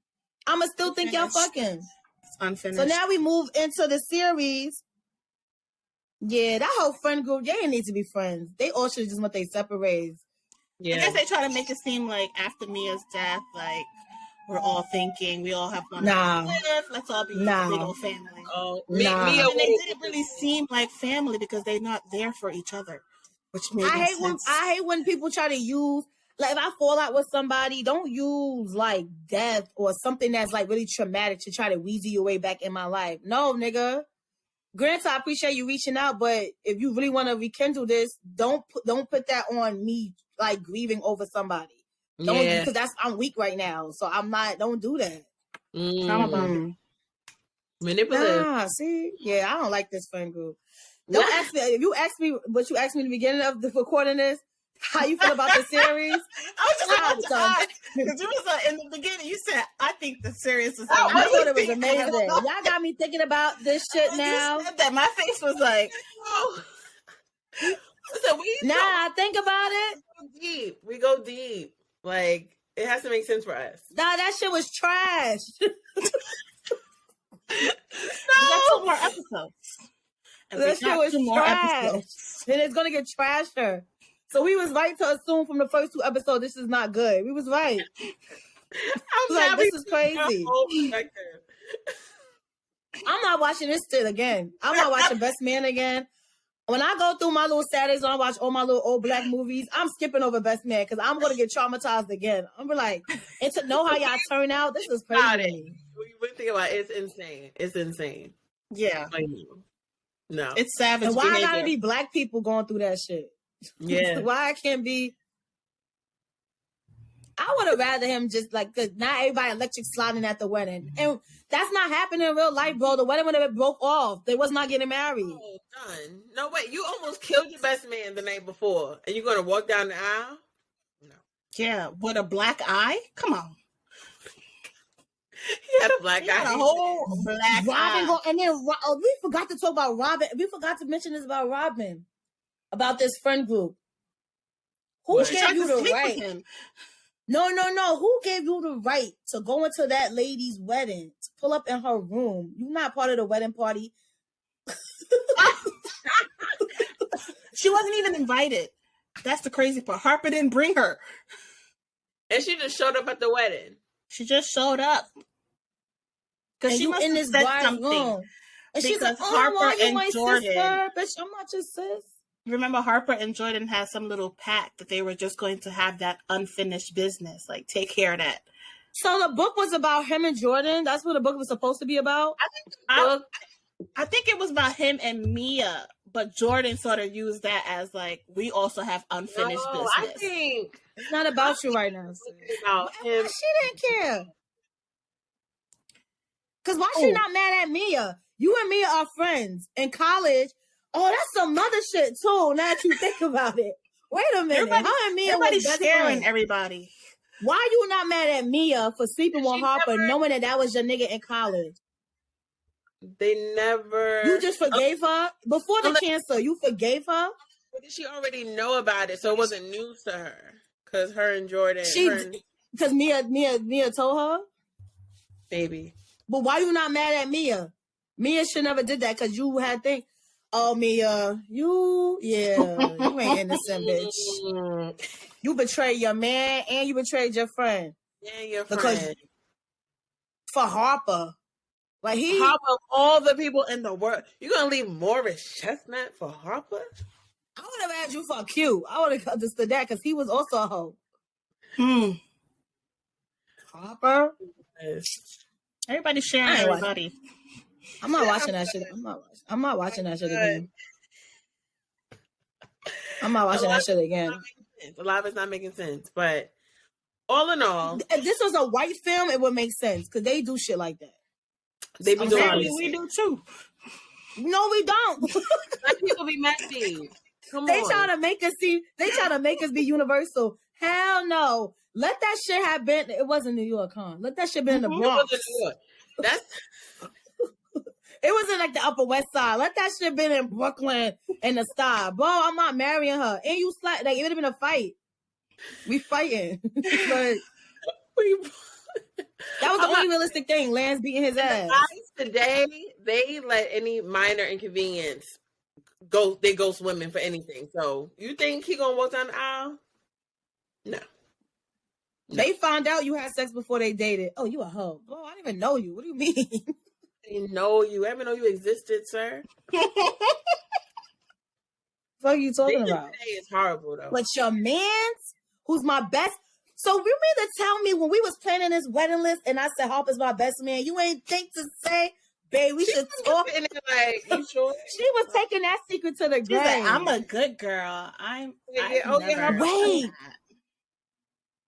I'ma still think y'all fucking. It's unfinished. So now we move into the series. Yeah, that whole friend group, they didn't need to be friends. They all should just want they separate ways. Yeah. I guess they try to make it seem like after Mia's death, like we're all thinking we all have one. Let's all be a big old family. Oh, Mia, and they didn't really seem like family because they're not there for each other, which made I hate when people try to use. Like, if I fall out with somebody, don't use like death or something that's like really traumatic to try to weasel your way back in my life. No, nigga. Granted, I appreciate you reaching out, but if you really want to rekindle this, don't put that on me, like grieving over somebody. Don't, because I'm weak right now, so I'm not. Don't do that. Trauma bonding. Manipulative. Nah, see, yeah, I don't like this friend group. Don't ask me if you ask me what you asked me in the beginning of the recording this. How you feel about the series? I was just about to ask, because you was in the beginning, you said, I think the series is I thought it was amazing. Y'all got me thinking about this shit now. You said that. My face was like, oh. So think about it. We go deep. Like, it has to make sense for us. Nah, that shit was trash. We got 2 more episodes. That shit was trash. And it's going to get trasher. So we was right to assume from the first 2 episodes this is not good. We was right. I'm like, this is crazy. I'm not watching this shit again. I'm not watching Best Man again. When I go through my little Saturdays and I watch all my little old black movies, I'm skipping over Best Man because I'm going to get traumatized again. I'm like, and to know how y'all turn out, this is crazy. We think about it, it's insane. It's insane. Yeah. No. It's savage. And why behavior. gotta be black people going through that shit? Yeah. Why I can't be? I would have rather him just like, cause not everybody electric sliding at the wedding, and that's not happening in real life, bro. The wedding would have broke off. They was not getting married. Oh, done. No, wait. You almost killed your best man the night before, and you're gonna walk down the aisle? No. Yeah, with a black eye. Come on. He had a black eye. A whole black eye. And then we forgot to talk about Robin. We forgot to mention this about Robin, about this friend group. Who gave you the right? No. Who gave you the right to go into that lady's wedding, to pull up in her room? You're not part of the wedding party. She wasn't even invited. That's the crazy part. Harper didn't bring her. And she just showed up at the wedding. She just showed up. Because she must have said something. Room. And she's like, Harper and Jordan. Sister? Bitch, I'm not your sis. Remember, Harper and Jordan had some little pact that they were just going to have that unfinished business. Like, take care of that. So the book was about him and Jordan? That's what the book was supposed to be about? I think it was about him and Mia, but Jordan sort of used that as like, we also have unfinished business. I think it's not about you right now. It's about him. She didn't care. Because why she not mad at Mia? You and Mia are friends in college. Oh, that's some mother shit too. Now that you think about it. Wait a minute. How and Mia was best sharing friends? Everybody. Why you not mad at Mia for sleeping with Harper, knowing that was your nigga in college? They never. You just forgave her before the cancer. You forgave her. But did she already know about it? So it wasn't news to her. Because her and Jordan. Because Mia told her. Baby. But why you not mad at Mia? Mia should never did that because you had think. Oh, Mia, you ain't innocent, bitch. You betrayed your man and you betrayed your friend. Yeah, your because friend. For Harper. Like Harper, of all the people in the world, you gonna leave Morris Chestnut for Harper? I would have had you for Q. I would have understood that because he was also a hoe. Harper? Everybody's sharing everybody. I'm not watching that shit. I'm not watching that shit again. I'm not watching that shit again. A lot of it's not making sense, but all in all, if this was a white film, it would make sense because they do shit like that. They be doing we do too. No, we don't. Let people be messy. They try to make us see. They try to make us be universal. Hell no. Let that shit have been. It wasn't New York, huh? Let that shit been in the Bronx. That's. It was in like the Upper West Side. Let that shit been in Brooklyn in the Star. Bro, I'm not marrying her. And you like it would have been a fight. We fighting. But that was the only realistic thing. Lance beating his ass. Today, they let any minor inconvenience go. They go swimming for anything. So you think he gonna walk down the aisle? No. They found out you had sex before they dated. Oh, you a hoe. Bro, I didn't even know you. What do you mean? Didn't know you. Ever know you existed, sir? What are you talking about? Today is horrible though. But your man's who's my best. So you mean to tell me when we was planning this wedding list and I said Harper's my best man, you ain't think to say, babe, we should talk? And like, you sure? She was taking that secret to the She's grave. like, I'm a good girl. Wait.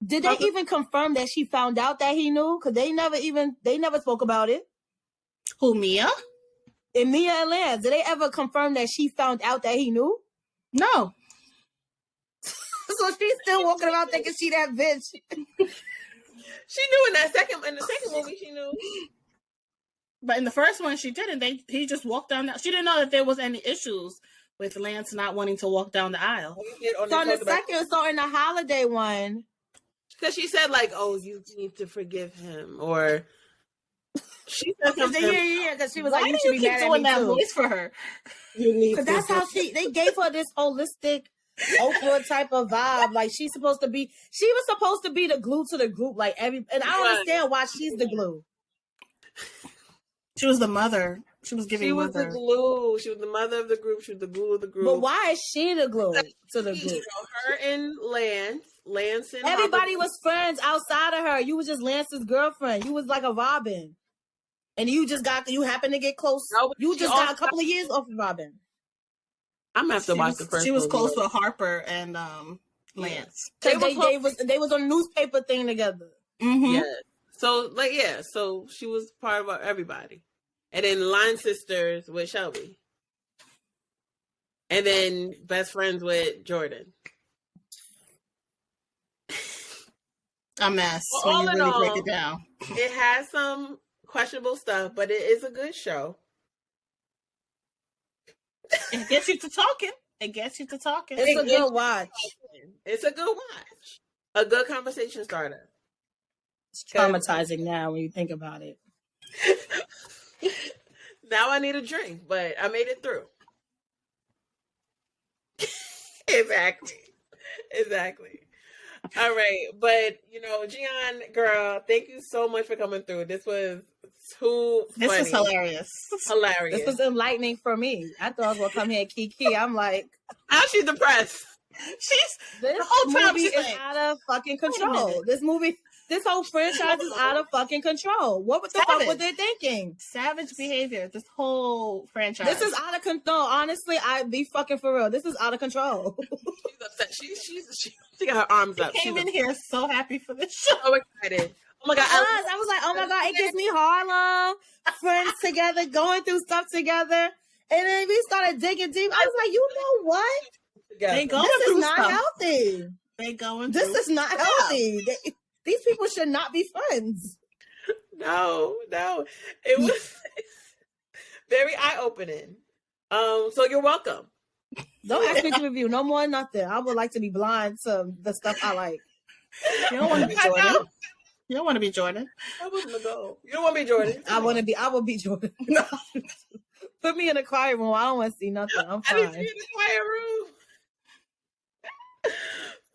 Did they even confirm that she found out that he knew? Because they never spoke about it. Who, Mia? And Mia and Lance, did they ever confirm that she found out that he knew? No. So she's still walking around thinking she that bitch. She knew in the second movie, she knew. But in the first one, she didn't. He just walked down. She didn't know that there was any issues with Lance not wanting to walk down the aisle. So in the holiday one, because she said like, "Oh, you need to forgive him," or she said something. Yeah. Because she was Why like, do you keep doing that voice for her? You need. Because that's how they gave her this holistic Oprah type of vibe. Like she was supposed to be the glue to the group. Like and I don't understand why she's the glue. She was the mother. She was giving. She was the glue. She was the mother of the group. She was the glue of the group. But why is she the glue to the group? Her and Lance and everybody was friends outside of her. You was just Lance's girlfriend. You was like a Robin, and you happened to get close. No, you just got a couple of years off of Robin. I'm gonna have to watch the first. She was close with Harper and Lance. They was on a newspaper thing together. Mm-hmm. Yeah. So she was part of everybody. And then line sisters with Shelby. And then best friends with Jordan. A mess Well, when you really break it down. It has some questionable stuff, but it is a good show. It gets you to talking. It's a good watch. It's a good watch. A good conversation starter. It's traumatizing now when you think about it. Now I need a drink, but I made it through. Exactly. All right. But, Gian, girl, thank you so much for coming through. This was too funny. This was hilarious. This was enlightening for me. I thought I was going to come here and kiki. I'm like... How's she depressed? This movie is out of fucking control. This whole franchise is out of fucking control. What the fuck were they thinking? Savage behavior. This whole franchise. This is out of control. Honestly, I'd be fucking for real. This is out of control. She's upset. She got her arms up. She came in here so happy for this show. So excited. Oh my God. I was like, oh my God, it gives me Harlem. Friends together, going through stuff together. And then we started digging deep. I was like, you know what? This is not healthy. This is not healthy. These people should not be friends. No. It was very eye-opening. So you're welcome. Don't ask me to review no more, nothing. I would like to be blind to the stuff I like. You don't want to be Jordan. You don't want to be Jordan. I wasn't go. You don't want to be Jordan. I will be Jordan. Put me in a quiet room. I don't want to see nothing. I'm fine. I need to be in the quiet room.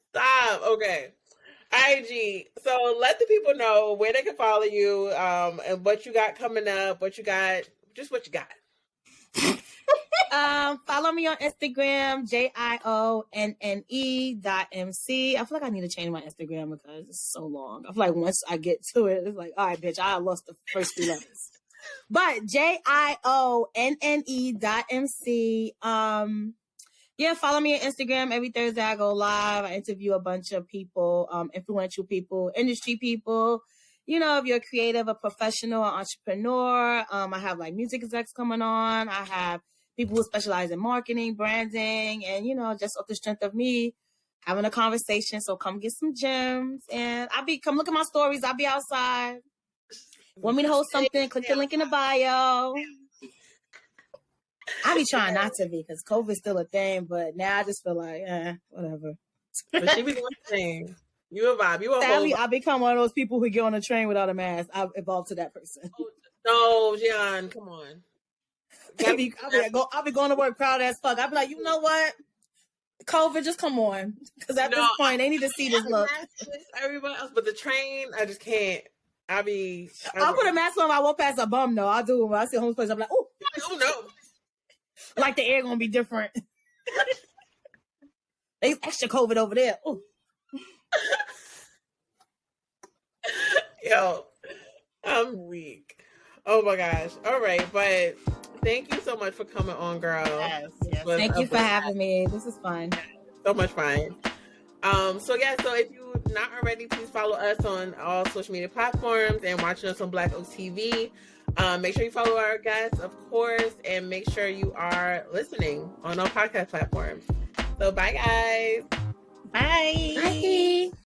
Stop. Okay. IG. So let the people know where they can follow you, and what you got coming up, what you got. Follow me on Instagram, JIONNE.MC. I feel like I need to change my Instagram because it's so long. I feel like once I get to it, it's like, all right, bitch, I lost the first 3 letters. But JIONNE.MC. Yeah, follow me on Instagram. Every Thursday I go live. I interview a bunch of people, influential people, industry people. If you're a creative, a professional, an entrepreneur. I have like music execs coming on. I have people who specialize in marketing, branding, and just off the strength of me having a conversation. So come get some gems, and come look at my stories. I'll be outside. Want me to host something? Click the link in the bio. I be trying not to be because COVID's still a thing, but now I just feel like, whatever. But she be doing the thing. You a vibe. You a Sadly, I become one of those people who get on a train without a mask. I've evolved to that person. No, Gian, come on. I'll be going to work proud as fuck. I'll be like, you know what? COVID, just come on. Because at this point, they need to see this look. Everybody else, but the train, I just can't. I'll put a mask on if I walk past a bum, though. I'll do it when I see a homeless place. I'm like, oh no. Like the air gonna be different. There's extra COVID over there. Ooh. Yo, I'm weak. Oh my gosh. All right, but thank you so much for coming on, girl. Yes, yes. Thank you for having me. This is fun. So much fun. So if you're not already, please follow us on all social media platforms and watching us on Black Oak TV. Make sure you follow our guests, of course, and make sure you are listening on all podcast platforms. So bye, guys. Bye. Bye.